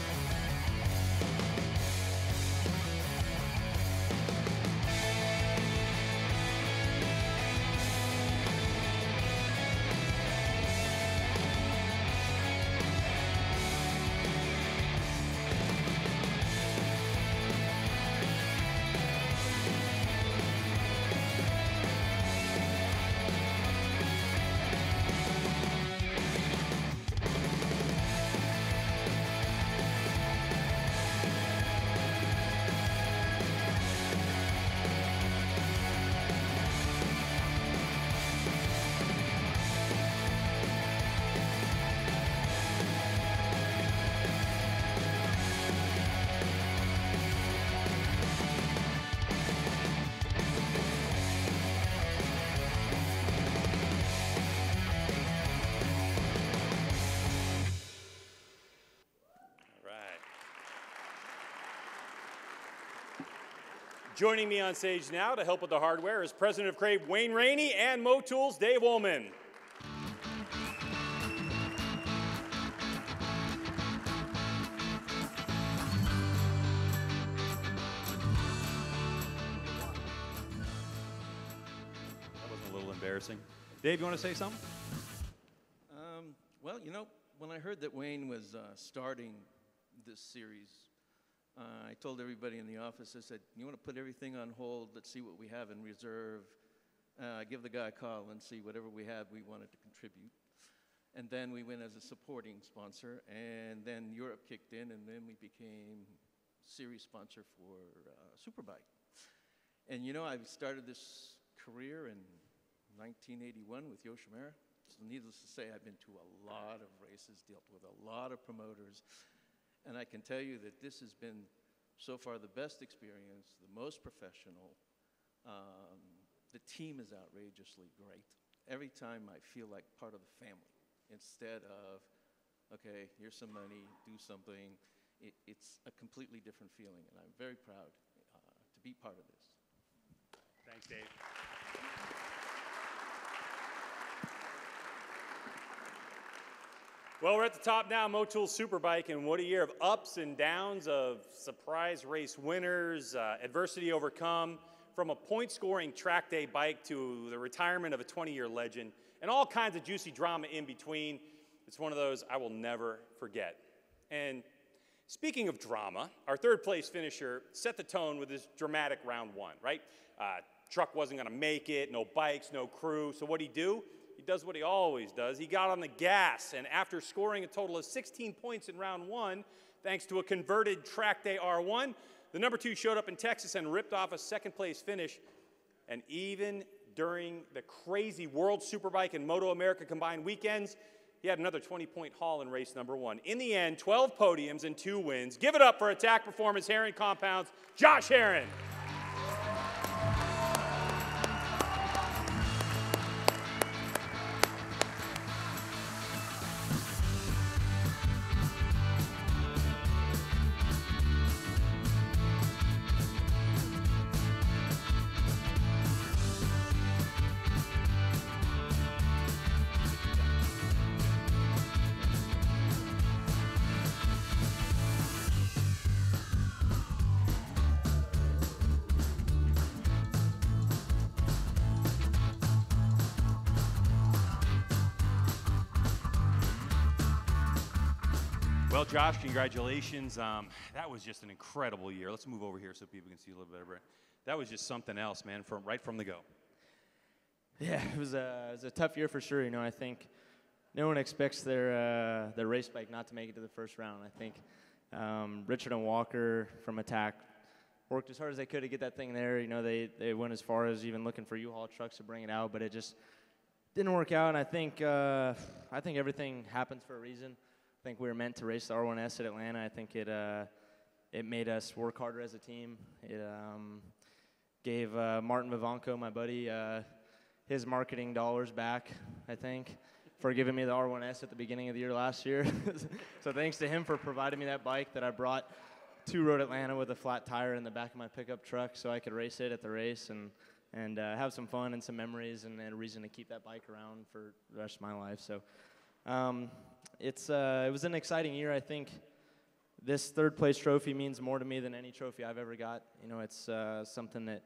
Joining me on stage now to help with the hardware is President of Crave Wayne Rainey and Motul's Dave Ullman. That wasn't a little embarrassing. Dave, you want to say something? Well, you know, when I heard that Wayne was starting this series, I told everybody in the office, I said, you want to put everything on hold, let's see what we have in reserve, give the guy a call and see whatever we had we wanted to contribute. And then we went as a supporting sponsor, and then Europe kicked in, and then we became series sponsor for Superbike. And you know, I started this career in 1981 with Yoshimura. So needless to say, I've been to a lot of races, dealt with a lot of promoters, and I can tell you that this has been so far the best experience, the most professional. The team is outrageously great. Every time I feel like part of the family, instead of, okay, here's some money, do something. It's a completely different feeling, and I'm very proud to be part of this. Thanks, Dave. Well, we're at the top now, Motul Superbike, and what a year of ups and downs, of surprise race winners, adversity overcome, from a point-scoring track day bike to the retirement of a 20-year legend, and all kinds of juicy drama in between. It's one of those I will never forget. And speaking of drama, our third place finisher set the tone with his dramatic round one, right? Truck wasn't gonna make it, no bikes, no crew, so what'd he do? He does what he always does. He got on the gas, and after scoring a total of 16 points in round one, thanks to a converted track day R1, the number 2 showed up in Texas and ripped off a second place finish. And even during the crazy World Superbike and MotoAmerica combined weekends, he had another 20-point haul in race number 1. In the end, 12 podiums and 2 wins. Give it up for Attack Performance Herring Compounds, Josh Herring. Well, Josh, congratulations. That was just an incredible year. Let's move over here so people can see a little bit better. That was just something else, man, right from the go. Yeah, it was a tough year for sure. You know, I think no one expects their race bike not to make it to the first round. I think Richard and Walker from Attack worked as hard as they could to get that thing there. You know, they went as far as even looking for U-Haul trucks to bring it out, but it just didn't work out. And I think everything happens for a reason. I think we were meant to race the R1S at Atlanta. I think it made us work harder as a team. It gave Martin Vivanco, my buddy, his marketing dollars back, I think, for giving me the R1S at the beginning of the year last year. So thanks to him for providing me that bike that I brought to Road Atlanta with a flat tire in the back of my pickup truck so I could race it at the race and have some fun and some memories and a reason to keep that bike around for the rest of my life. So it was an exciting year. I think this third place trophy means more to me than any trophy I've ever got. You know, it's something that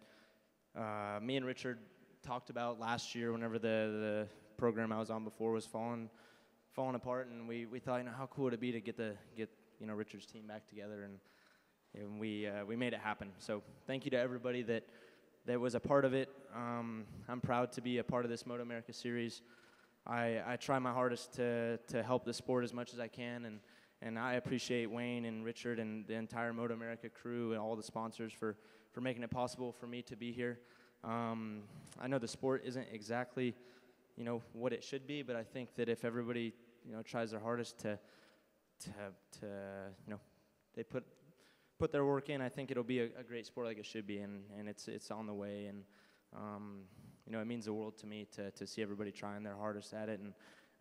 me and Richard talked about last year whenever the program I was on before was falling apart, and we thought, you know, how cool would it be to get Richard's team back together, and we made it happen. So thank you to everybody that was a part of it. I'm proud to be a part of this MotoAmerica series. I try my hardest to help the sport as much as I can, and I appreciate Wayne and Richard and the entire MotoAmerica crew and all the sponsors for making it possible for me to be here. I know the sport isn't exactly, you know, what it should be, but I think that if everybody, you know, tries their hardest to you know, they put their work in, I think it'll be a great sport like it should be, and it's on the way, and you know, it means the world to me to see everybody trying their hardest at it, and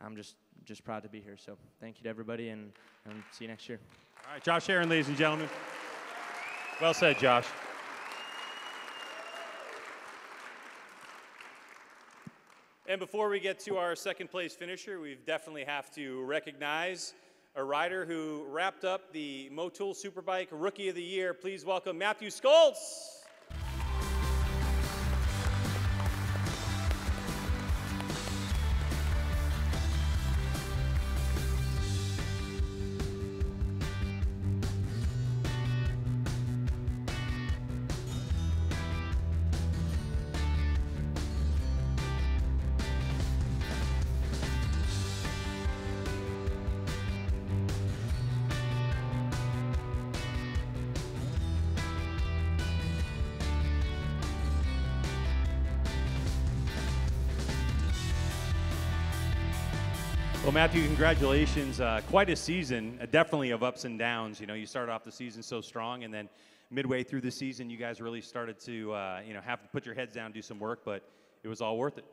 I'm just proud to be here. So thank you to everybody, and see you next year. All right, Josh Herring, ladies and gentlemen. Well said, Josh. And before we get to our second place finisher, we definitely have to recognize a rider who wrapped up the Motul Superbike Rookie of the Year. Please welcome Matthew Schultz. Well, Matthew, congratulations. Quite a season, definitely of ups and downs. You know, you started off the season so strong, and then midway through the season, you guys really started to, you know, have to put your heads down, do some work, but it was all worth it.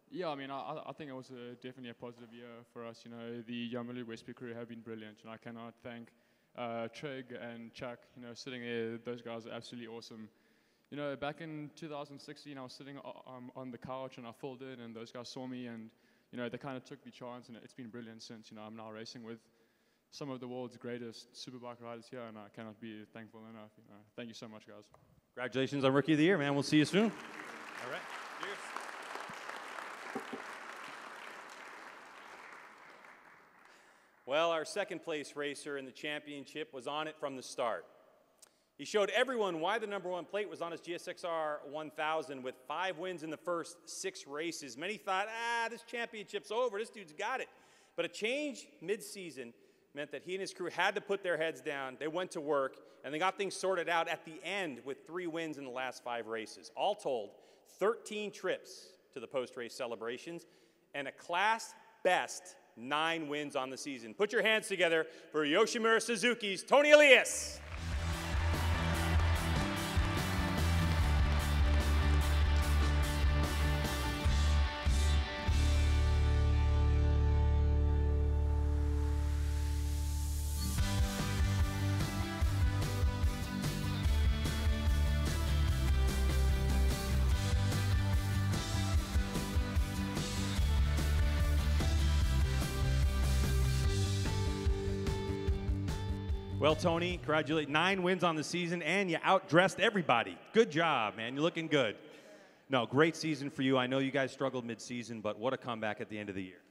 Yeah, I mean, I think it was definitely a positive year for us. You know, the Yamalu Westby crew have been brilliant, and I cannot thank Trig and Chuck, you know, sitting there. Those guys are absolutely awesome. You know, back in 2016, I was sitting on the couch, and I filled in, and those guys saw me, and you know, they kind of took the chance, and it's been brilliant since. You know, I'm now racing with some of the world's greatest superbike riders here, and I cannot be thankful enough. You know, thank you so much, guys. Congratulations on Rookie of the Year, man. We'll see you soon. All right. Cheers. Well, our second place racer in the championship was on it from the start. He showed everyone why the #1 plate was on his GSXR 1000 with 5 wins in the first 6 races. Many thought, this championship's over, this dude's got it. But a change mid-season meant that he and his crew had to put their heads down, they went to work, and they got things sorted out at the end with 3 wins in the last 5 races. All told, 13 trips to the post-race celebrations, and a class best 9 wins on the season. Put your hands together for Yoshimura Suzuki's Tony Elias. Well, Tony, congratulations. 9 wins on the season, and you outdressed everybody. Good job, man. You're looking good. No, great season for you. I know you guys struggled mid-season, but what a comeback at the end of the year.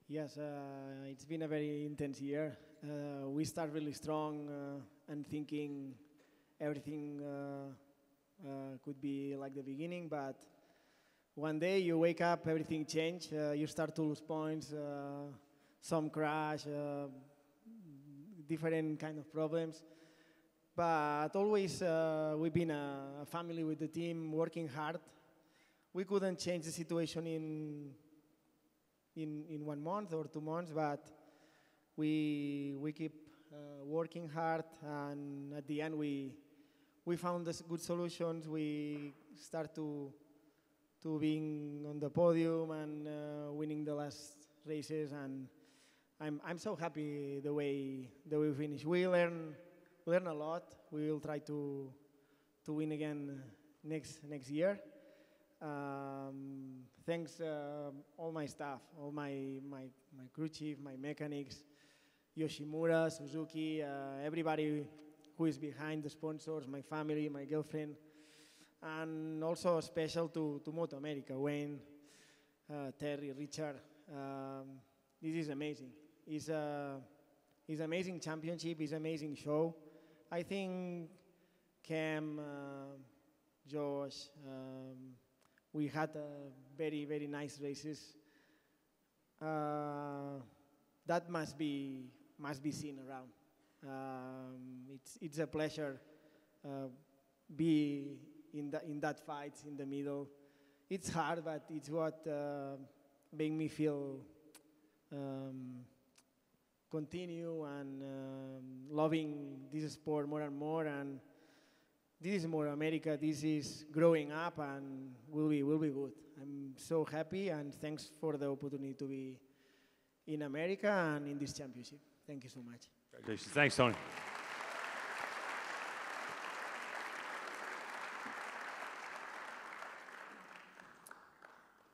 Yes, it's been a very intense year. We start really strong and thinking everything could be like the beginning, but one day you wake up, everything changed. You start to lose points, some crash, different kind of problems. But always we've been a family with the team, working hard. We couldn't change the situation in 1 month or 2 months, but we keep working hard, and at the end we found the good solutions. We start to being on the podium and winning the last races, and I'm so happy the way we finish. We learn a lot. We will try to win again next year. Thanks all my staff, all my crew chief, my mechanics, Yoshimura, Suzuki, everybody who is behind the sponsors, my family, my girlfriend, and also special to MotoAmerica, Wayne, Terry, Richard. This is amazing. It's amazing championship. It's amazing show. I think Cam, Josh, we had very, very nice races. That must be seen around. It's a pleasure be in that fight in the middle. It's hard, but it's what made me feel continue and loving this sport more and more. And this is MotoAmerica. This is growing up, and will be good. I'm so happy, and thanks for the opportunity to be in America and in this championship. Thank you so much. Congratulations. Thanks, Tony.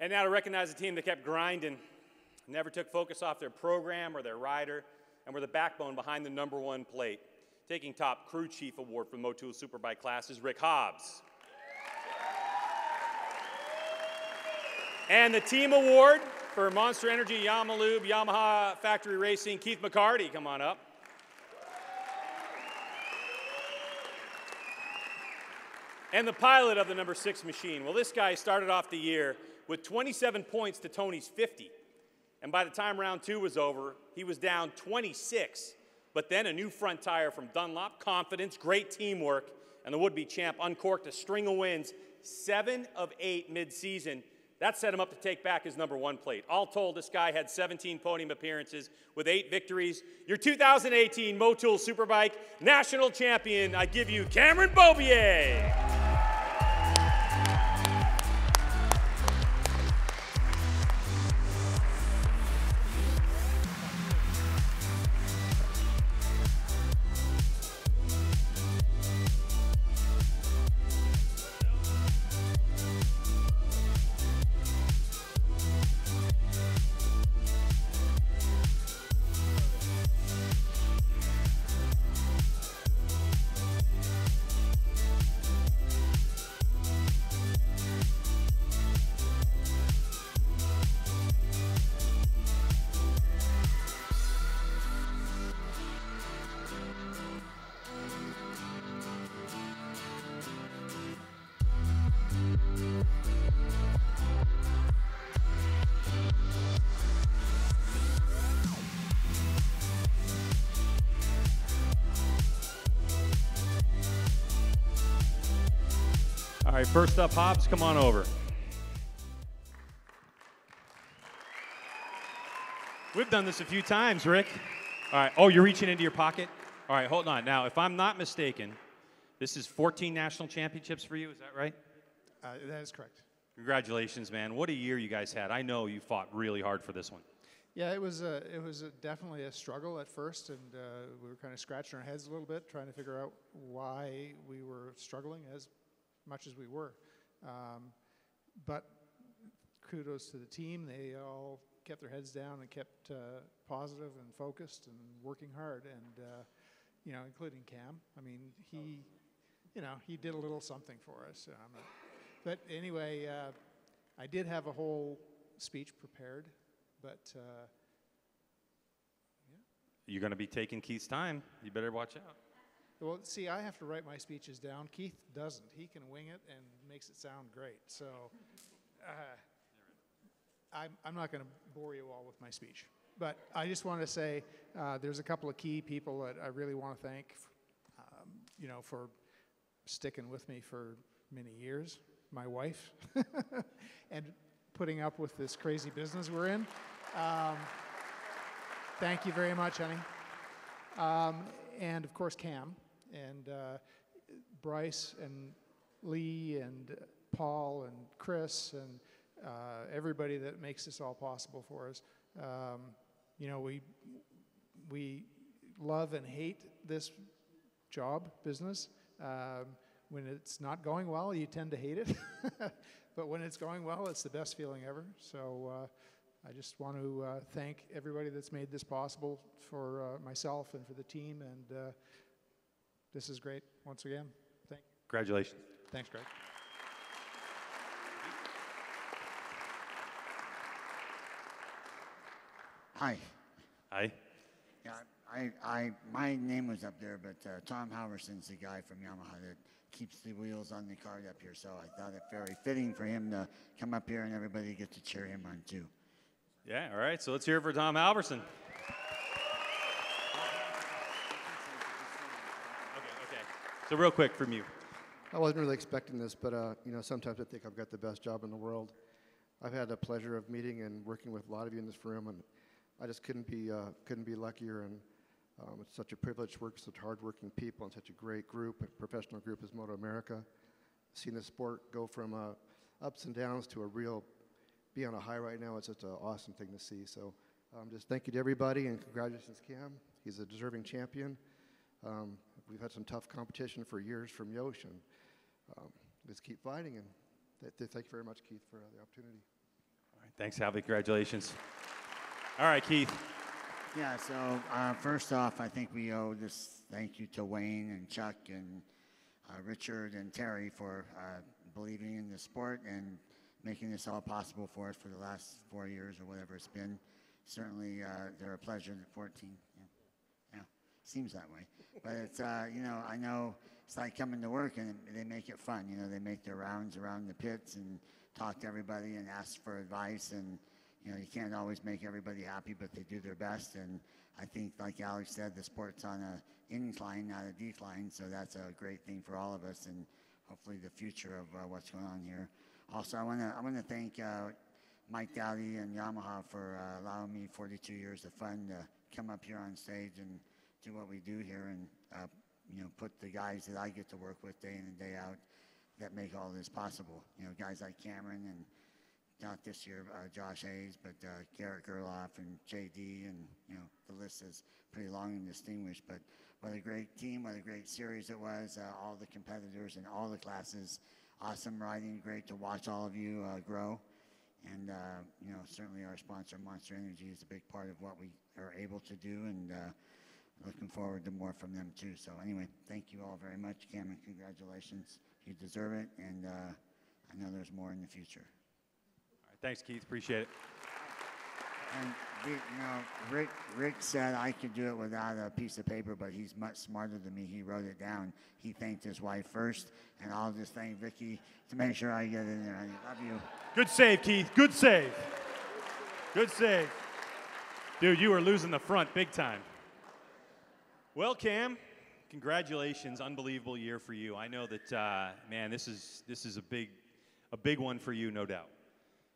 And now to recognize the team that kept grinding, never took focus off their program or their rider, and were the backbone behind the #1 plate. Taking top crew chief award for the Motul Superbike class is Rick Hobbs. And the team award for Monster Energy, Yamalube, Yamaha Factory Racing, Keith McCarty, come on up. And the pilot of the #6 machine. Well, this guy started off the year with 27 points to Tony's 50. And by the time round 2 was over, he was down 26. But then a new front tire from Dunlop, confidence, great teamwork, and the would-be champ uncorked a string of wins, 7 of 8 mid-season, That set him up to take back his #1 plate. All told, this guy had 17 podium appearances with 8 victories. Your 2018 Motul Superbike National Champion, I give you Cameron Bobier. All right, first up, Hobbs, come on over. We've done this a few times, Rick. All right, oh, you're reaching into your pocket? All right, hold on. Now, if I'm not mistaken, this is 14 national championships for you, is that right? That is correct. Congratulations, man. What a year you guys had. I know you fought really hard for this one. Yeah, it was definitely a struggle at first, and we were kind of scratching our heads a little bit, trying to figure out why we were struggling as much as we were. But kudos to the team. They all kept their heads down and kept positive and focused and working hard, and you know, including Cam. I mean, he did a little something for us. But anyway, I did have a whole speech prepared, but yeah. You're going to be taking Keith's time. You better watch out. Well, see, I have to write my speeches down. Keith doesn't. He can wing it and makes it sound great. So I'm not going to bore you all with my speech. But I just want to say there's a couple of key people that I really want to thank, you know, for sticking with me for many years. My wife, and putting up with this crazy business we're in. Thank you very much, honey. And of course, Cam, and Bryce, and Lee, and Paul, and Chris, and everybody that makes this all possible for us. You know, we love and hate this job, business. When it's not going well, you tend to hate it. But when it's going well, it's the best feeling ever. So I just want to thank everybody that's made this possible for myself and for the team. And this is great once again. Thank you. Congratulations. Thanks, Greg. Hi. Hi. Yeah, my name was up there, but Tom Halverson's the guy from Yamaha that keeps the wheels on the cart up here, so I thought it very fitting for him to come up here and everybody gets to cheer him on too. Yeah, all right, so let's hear it for Tom Halverson. Okay. So real quick from you. I wasn't really expecting this, but you know, sometimes I think I've got the best job in the world. I've had the pleasure of meeting and working with a lot of you in this room, and I just couldn't be luckier. And it's such a privilege to work with such hardworking people and such a great group, a professional group as MotoAmerica. Seeing the sport go from ups and downs to a real be on a high right now, it's just an awesome thing to see. So just thank you to everybody, and congratulations, Cam. He's a deserving champion. We've had some tough competition for years from Yosh, and let's keep fighting. And thank you very much, Keith, for the opportunity. All right, thanks, Halvey. Congratulations. All right, Keith. Yeah, so first off, I think we owe this thank you to Wayne and Chuck and Richard and Terry for believing in the sport and making this all possible for us for the last 4 years or whatever it's been. Certainly, they're a pleasure. 14, yeah, seems that way. But it's, you know, I know it's like coming to work and they make it fun. You know, they make their rounds around the pits and talk to everybody and ask for advice. And, you know, you can't always make everybody happy, but they do their best. And I think, like Alex said, the sport's on an incline, not a decline. So that's a great thing for all of us and hopefully the future of what's going on here. Also, I want to thank Mike Dowdy and Yamaha for allowing me 42 years of fun to come up here on stage and do what we do here, and put the guys that I get to work with day in and day out that make all this possible. Guys like Cameron, and not this year Josh Hayes, but Garrett Gerloff and JD, and the list is pretty long and distinguished. But what a great team, what a great series it was. All the competitors in all the classes, awesome riding, great to watch all of you grow. And certainly our sponsor Monster Energy is a big part of what we are able to do, and looking forward to more from them too. So anyway, thank you all very much. Cameron, congratulations. You deserve it, and I know there's more in the future. All right, thanks, Keith. Appreciate it. And Rick said I could do it without a piece of paper, but he's much smarter than me. He wrote it down. He thanked his wife first, and I'll just thank Vicky to make sure I get it in there. I love you. Good save, Keith. Good save. Good save. Dude, you were losing the front big time. Well, Cam, congratulations. Unbelievable year for you. I know that, man, this is a big one for you, no doubt.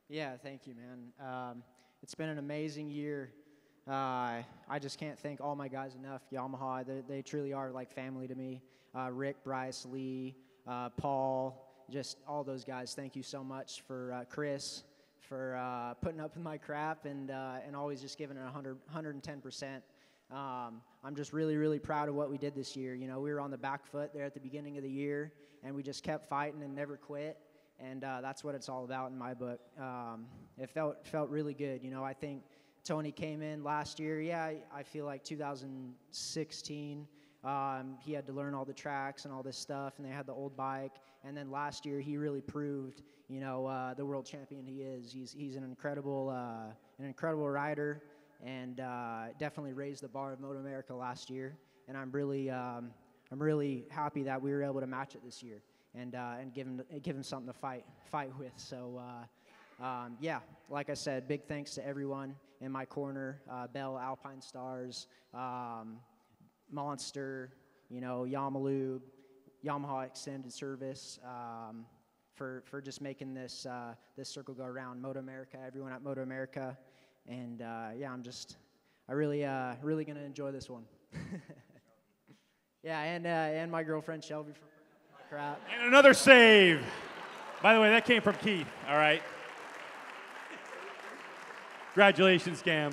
Yeah, thank you, man. It's been an amazing year. I just can't thank all my guys enough. Yamaha, they truly are like family to me. Rick, Bryce, Lee, Paul, just all those guys. Thank you so much. For Chris, for putting up with my crap and always just giving it 110%. I'm just really, really proud of what we did this year. We were on the back foot there at the beginning of the year, and we just kept fighting and never quit. And that's what it's all about in my book. It felt really good. I think Tony came in last year. Yeah, I feel like 2016, he had to learn all the tracks and all this stuff, and they had the old bike. And then last year, he really proved, the world champion he is. He's an incredible rider, and definitely raised the bar of MotoAmerica last year. And I'm really happy that we were able to match it this year. And give him something to fight with. So, yeah, like I said, big thanks to everyone in my corner, Bell, Alpine Stars, Monster, Yamaha Extended Service, for just making this circle go around. MotoAmerica, everyone at MotoAmerica, and yeah, I really gonna enjoy this one. Yeah, and my girlfriend Shelby for. Crap. And another save. By the way, that came from Keith, all right? Congratulations, Cam.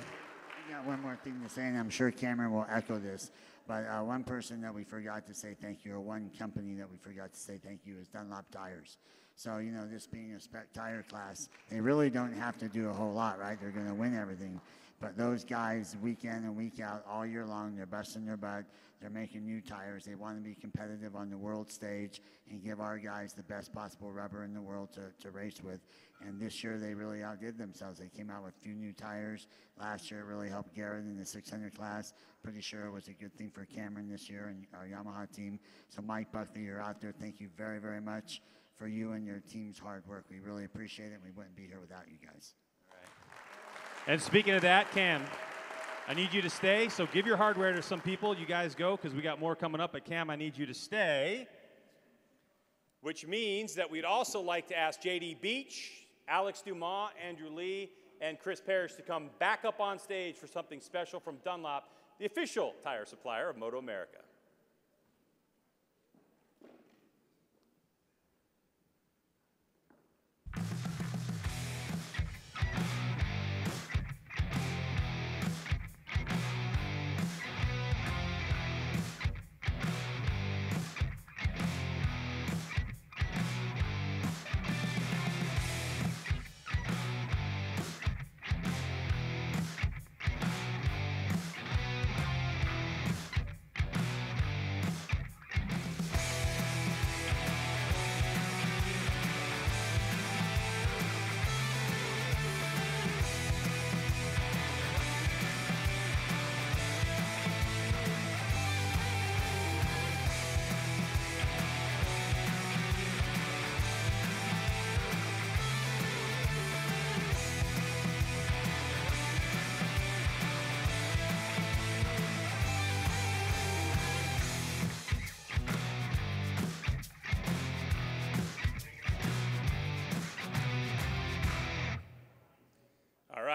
I got one more thing to say, and I'm sure Cameron will echo this, but one person that we forgot to say thank you, or one company that we forgot to say thank you, is Dunlop Tires. So, this being a spec tire class, they really don't have to do a whole lot, right? They're going to win everything. But those guys, week in and week out, all year long, they're busting their butt. They're making new tires. They want to be competitive on the world stage and give our guys the best possible rubber in the world to race with. And this year, they really outdid themselves. They came out with a few new tires. Last year, it really helped Garrett in the 600 class. Pretty sure it was a good thing for Cameron this year and our Yamaha team. So, Mike Buckley, you're out there. Thank you very, very much for you and your team's hard work. We really appreciate it. We wouldn't be here without you guys. And speaking of that, Cam, I need you to stay, so give your hardware to some people. You guys go, because we got more coming up. But Cam, I need you to stay, which means that we'd also like to ask J.D. Beach, Alex Dumas, Andrew Lee, and Chris Parrish to come back up on stage for something special from Dunlop, the official tire supplier of MotoAmerica.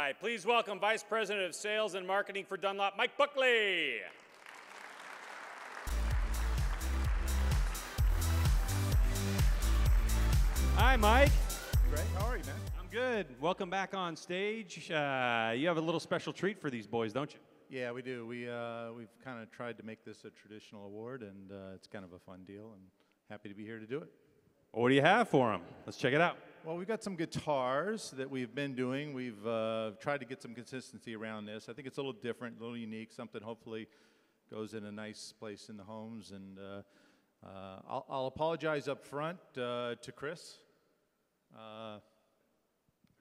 right, please welcome Vice President of Sales and Marketing for Dunlop, Mike Buckley. Hi, Mike. Great. How are you, man? I'm good. Welcome back on stage. You have a little special treat for these boys, don't you? Yeah, we do. We've kind of tried to make this a traditional award, and it's kind of a fun deal, and happy to be here to do it. Well, what do you have for them? Let's check it out. Well, we've got some guitars that we've been doing. We've tried to get some consistency around this. I think it's a little different, a little unique, something hopefully goes in a nice place in the homes. And I'll apologize up front to Chris.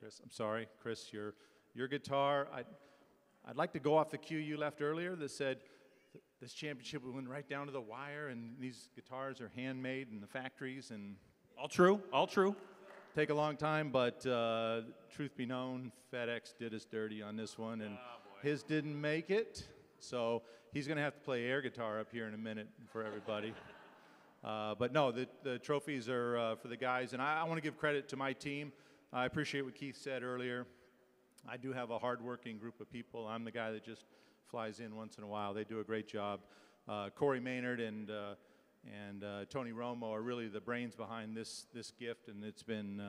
Chris, I'm sorry. Chris, your guitar, I'd like to go off the cue you left earlier that said this championship went right down to the wire, and these guitars are handmade in the factories. And all true, all true. Take a long time, but truth be known, FedEx did us dirty on this one, and his didn't make it. So he's going to have to play air guitar up here in a minute for everybody. But no, the trophies are for the guys, and I want to give credit to my team. I appreciate what Keith said earlier. I do have a hard-working group of people. I'm the guy that just flies in once in a while. They do a great job. Corey Maynard and Tony Romo are really the brains behind this gift, and it's been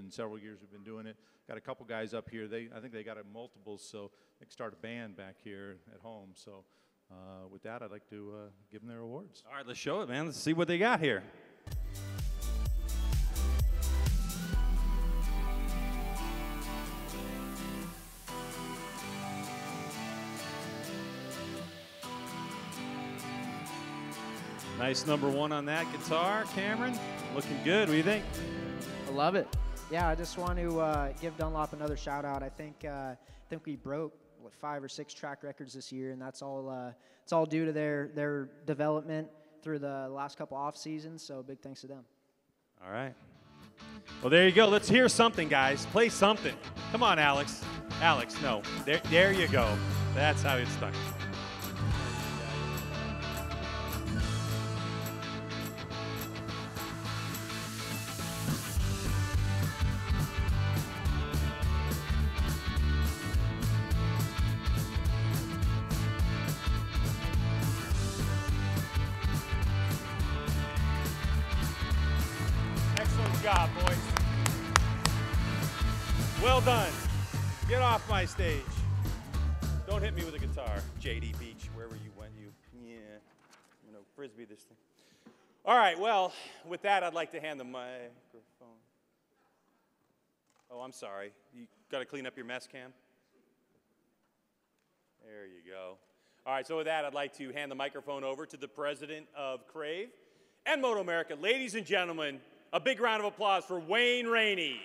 several years we've been doing it. Got a couple guys up here. I think they got a multiples, so they can start a band back here at home. So with that, I'd like to give them their awards. All right, let's show it, man. Let's see what they got here. Nice #1 on that guitar, Cameron. Looking good. What do you think? I love it. Yeah, I just want to give Dunlop another shout out. I think we broke 5 or 6 track records this year, and that's all it's all due to their development through the last couple off seasons. So big thanks to them. All right. Well, there you go. Let's hear something, guys. Play something. Come on, Alex. Alex, no. There you go. That's how it's done. Job, boys. Well done. Get off my stage. Don't hit me with a guitar. JD Beach, wherever you went, frisbee this thing. All right, well, with that, I'd like to hand the microphone. Oh, I'm sorry. You got to clean up your mess, Cam? There you go. All right, so with that, I'd like to hand the microphone over to the president of Crave and MotoAmerica. Ladies and gentlemen, a big round of applause for Wayne Rainey.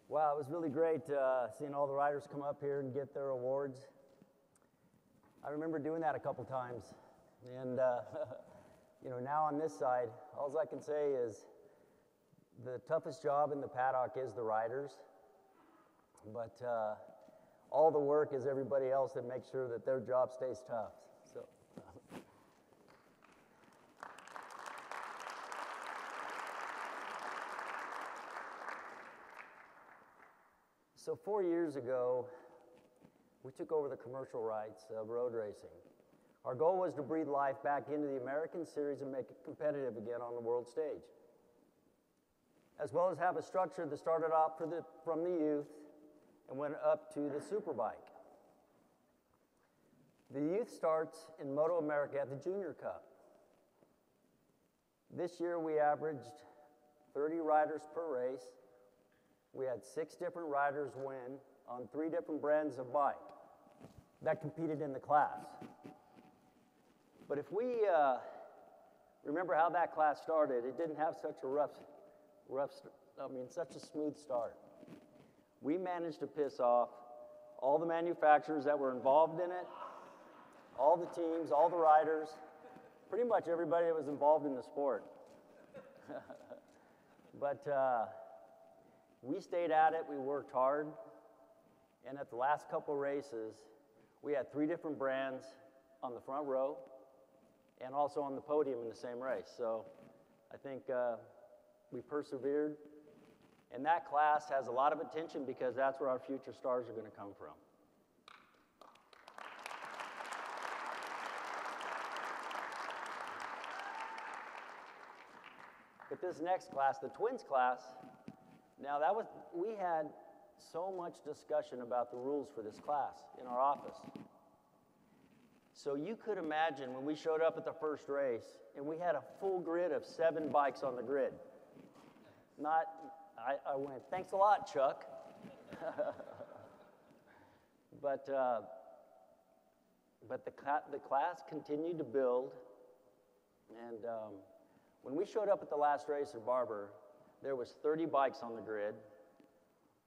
Wow, it was really great seeing all the riders come up here and get their awards. I remember doing that a couple times. And now on this side, all I can say is the toughest job in the paddock is the riders, but all the work is everybody else that makes sure that their job stays tough. So 4 years ago, we took over the commercial rights of road racing. Our goal was to breathe life back into the American Series and make it competitive again on the world stage, as well as have a structure that started off from the youth and went up to the Superbike. The youth starts in MotoAmerica at the Junior Cup. This year we averaged 30 riders per race. We had 6 different riders win on 3 different brands of bike that competed in the class. But if we remember how that class started, it didn't have such a such a smooth start. We managed to piss off all the manufacturers that were involved in it, all the teams, all the riders, pretty much everybody that was involved in the sport. But we stayed at it, we worked hard, And at the last couple races, we had 3 different brands on the front row and also on the podium in the same race. So I think we persevered. And that class has a lot of attention because that's where our future stars are going to come from. But this next class, the twins class, now we had so much discussion about the rules for this class in our office. So you could imagine when we showed up at the first race and we had a full grid of 7 bikes on the grid. I went, thanks a lot, Chuck. But the class continued to build, and when we showed up at the last race at Barber, there was 30 bikes on the grid,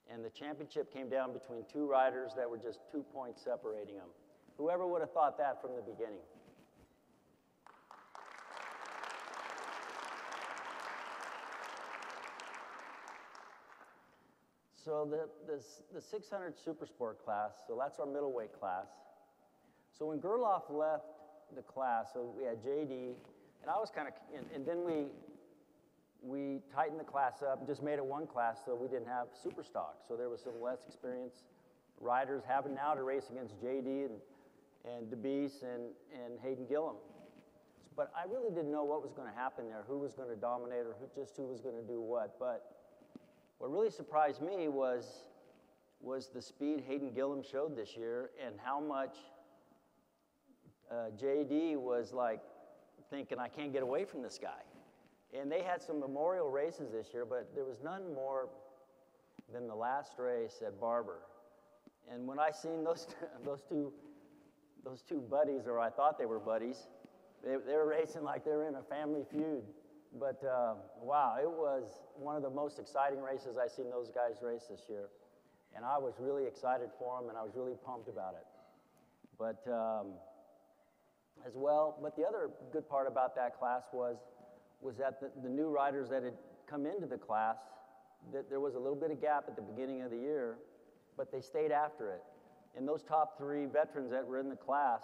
and the championship came down between 2 riders that were just 2 points separating them. Whoever would have thought that from the beginning? So the 600 Super Sport class, so that's our middleweight class. So when Gerloff left the class, so we had JD, and I was kind of, and then we tightened the class up, just made it 1 class so we didn't have super stock. So there was some less experienced riders having now to race against JD and DeBeese and Hayden Gillum. But I really didn't know what was going to happen there, who was going to dominate or who was going to do what. But what really surprised me was the speed Hayden Gillum showed this year and how much JD was like thinking, I can't get away from this guy. And they had some memorial races this year, but there was none more than the last race at Barber. And when I seen those two buddies, or I thought they were buddies, they were racing like they were in a family feud. But wow, it was one of the most exciting races I've seen those guys race this year. And I was really excited for them, and I was really pumped about it. But as well, but the other good part about that class was that the new riders that had come into the class, that there was a little bit of gap at the beginning of the year, but they stayed after it. And those top 3 veterans that were in the class,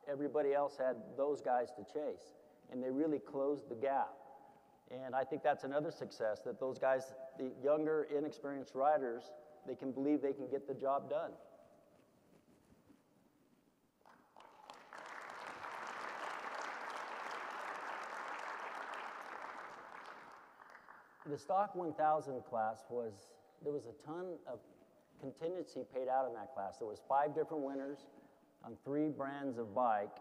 everybody else had those guys to chase. And they really closed the gap. And I think that's another success, that those guys, the younger, inexperienced riders, they can believe they can get the job done. The Stock 1000 class there was a ton of contingency paid out in that class. There was 5 different winners on 3 brands of bike.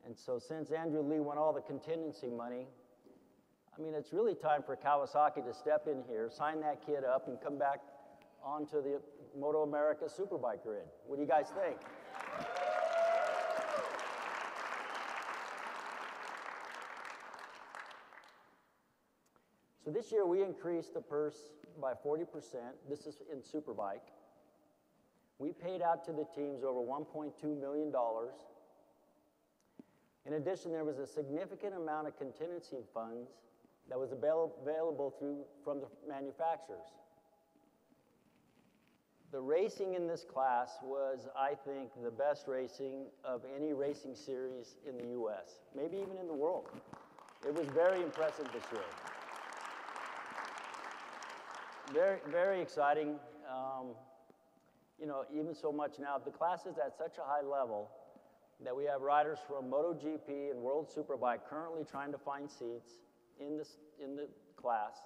And so since Andrew Lee won all the contingency money, I mean, it's really time for Kawasaki to step in here, sign that kid up, and come back onto the MotoAmerica Superbike grid. What do you guys think? So this year we increased the purse by 40%. This is in Superbike. We paid out to the teams over $1.2 million. In addition, there was a significant amount of contingency funds that was available from the manufacturers. The racing in this class was, I think, the best racing of any racing series in the U.S., maybe even in the world. It was very impressive this year. Very, very exciting. You know, even so much now, the class is at such a high level that we have riders from MotoGP and World Superbike currently trying to find seats in the class,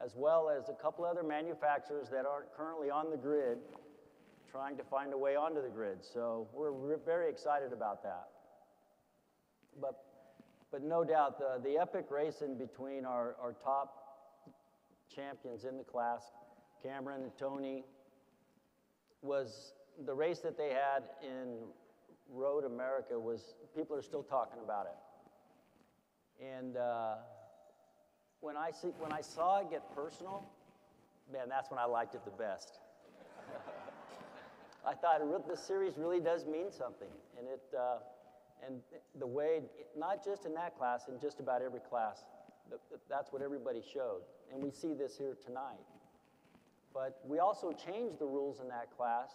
as well as a couple other manufacturers that aren't currently on the grid trying to find a way onto the grid. So we're very excited about that. But no doubt, the epic race in between our top champions in the class, Cameron and Tony, was the race that they had in Road America was, people are still talking about it. And when I saw it get personal, man, that's when I liked it the best. I thought this series really does mean something, and and the way, not just in that class, in just about every class, that's what everybody showed, and we see this here tonight. But we also changed the rules in that class,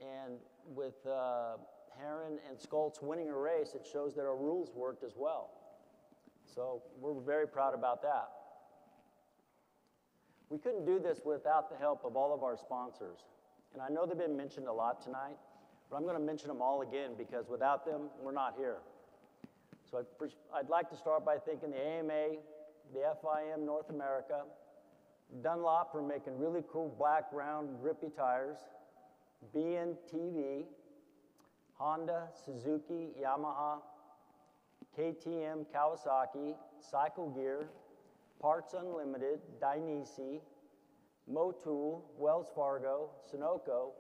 and with Heron and Skoltz winning a race, it shows that our rules worked as well. So we're very proud about that. We couldn't do this without the help of all of our sponsors. And I know they've been mentioned a lot tonight, but I'm going to mention them all again because without them, we're not here. So I'd like to start by thanking the AMA, the FIM North America, Dunlop for making really cool black, round, grippy tires, BNTV, Honda, Suzuki, Yamaha, KTM, Kawasaki, Cycle Gear, Parts Unlimited, Dainese, Motul, Wells Fargo, Sunoco,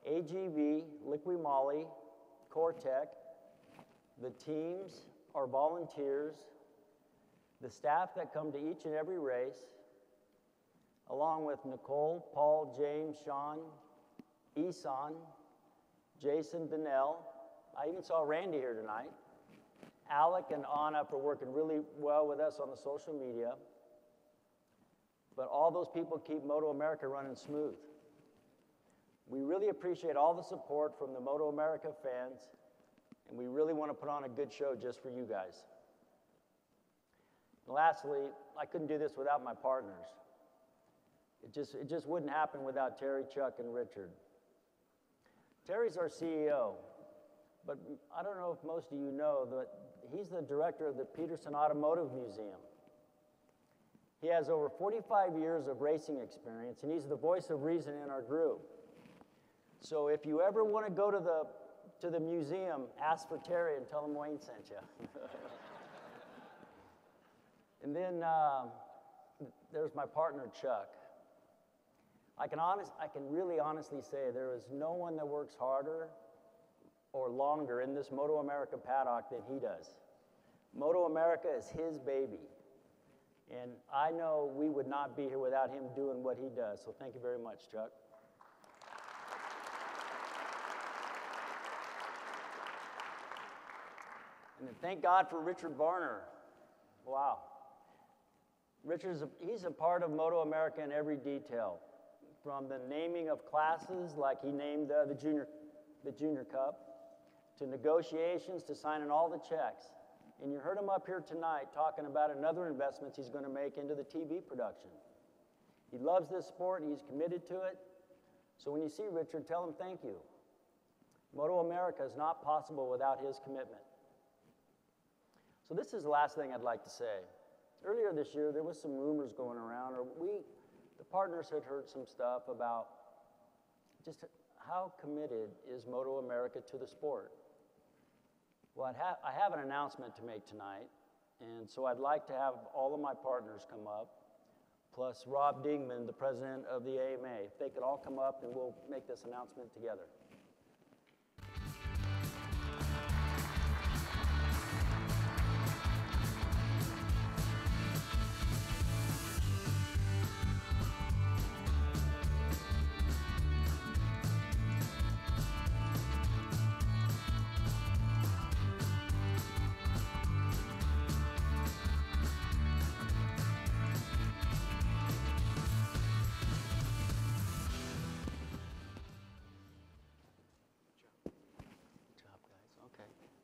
AGV, Liqui Moly, Cortec, the teams, our volunteers, the staff that come to each and every race, along with Nicole, Paul, James, Sean, Isan, Jason, Danelle. I even saw Randy here tonight. Alec and Anna for working really well with us on the social media. But all those people keep MotoAmerica running smooth. We really appreciate all the support from the MotoAmerica fans, and we really want to put on a good show just for you guys. And lastly, I couldn't do this without my partners. It just wouldn't happen without Terry, Chuck, and Richard. Terry's our CEO, but I don't know if most of you know that he's the director of the Peterson Automotive Museum. He has over 45 years of racing experience, and he's the voice of reason in our group. So if you ever want to go to the museum, ask for Terry and tell him Wayne sent you. And then there's my partner, Chuck. I can really honestly say there is no one that works harder or longer in this MotoAmerica paddock than he does. MotoAmerica is his baby. And I know we would not be here without him doing what he does. So thank you very much, Chuck. And then thank God for Richard Varner. Wow. Richard's he's a part of MotoAmerica in every detail. From the naming of classes, like he named the Junior Cup, to negotiations, to signing all the checks. And you heard him up here tonight talking about another investment he's going to make into the TV production. He loves this sport, and he's committed to it. So when you see Richard, tell him thank you. MotoAmerica is not possible without his commitment. So this is the last thing I'd like to say. Earlier this year, there was some rumors going around, or the partners had heard some stuff about just how committed is MotoAmerica to the sport. Well, I have an announcement to make tonight, and so I'd like to have all of my partners come up, plus Rob Dingman, the president of the AMA. If they could all come up, and we'll make this announcement together.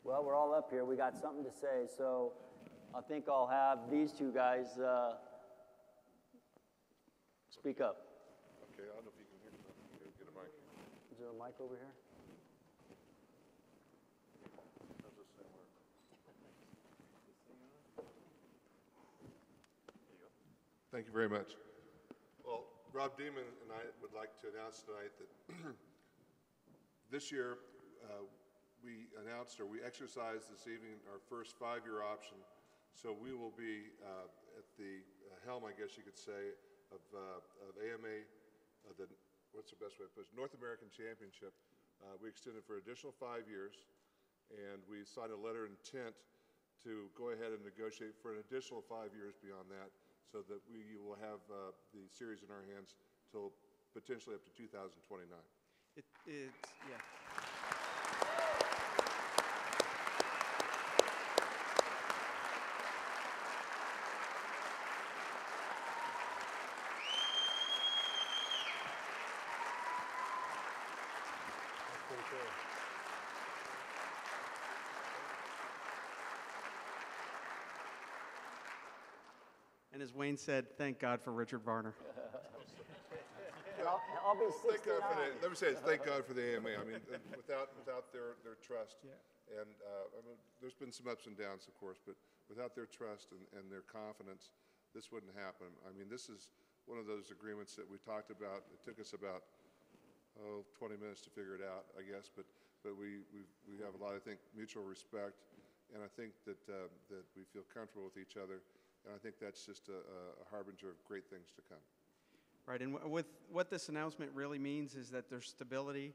Well, we're all up here. We got something to say, so I think I'll have these two guys speak up. Okay, I don't know if you can hear me. Get a mic. Is there a mic over here? How's this thing work? Thank you very much. Well, Rob Deeman and I would like to announce tonight that this year we announced, or we exercised this evening, our first 5-year option. So we will be at the helm, I guess you could say, of AMA, what's the best way to put it, North American Championship. We extended for an additional 5 years, and we signed a letter of intent to go ahead and negotiate for an additional 5 years beyond that, so that we will have the series in our hands till potentially up to 2029. Yeah. And as Wayne said, thank God for Richard Varner. I'll be 69. Let me say this, thank God for the AMA. I mean, without their trust, and I mean, there's been some ups and downs, of course, but without their trust and their confidence, this wouldn't happen. I mean, this is one of those agreements that we talked about. It took us about 20 minutes to figure it out, I guess, but we have a lot, I think, mutual respect, and I think that we feel comfortable with each other, and I think that's just a harbinger of great things to come. Right, and with what this announcement really means is that there's stability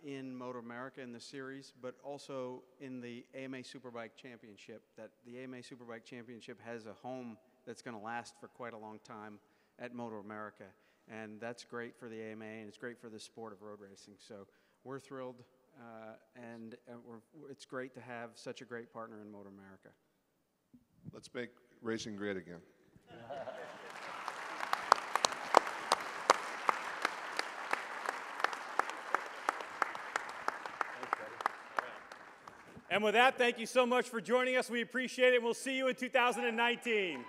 in MotoAmerica in the series, but also in the AMA Superbike Championship, that the AMA Superbike Championship has a home that's going to last for quite a long time at MotoAmerica, and that's great for the AMA, and it's great for the sport of road racing. So we're thrilled, and it's great to have such a great partner in MotoAmerica. Let's make racing great again. And with that, thank you so much for joining us. We appreciate it. We'll see you in 2019.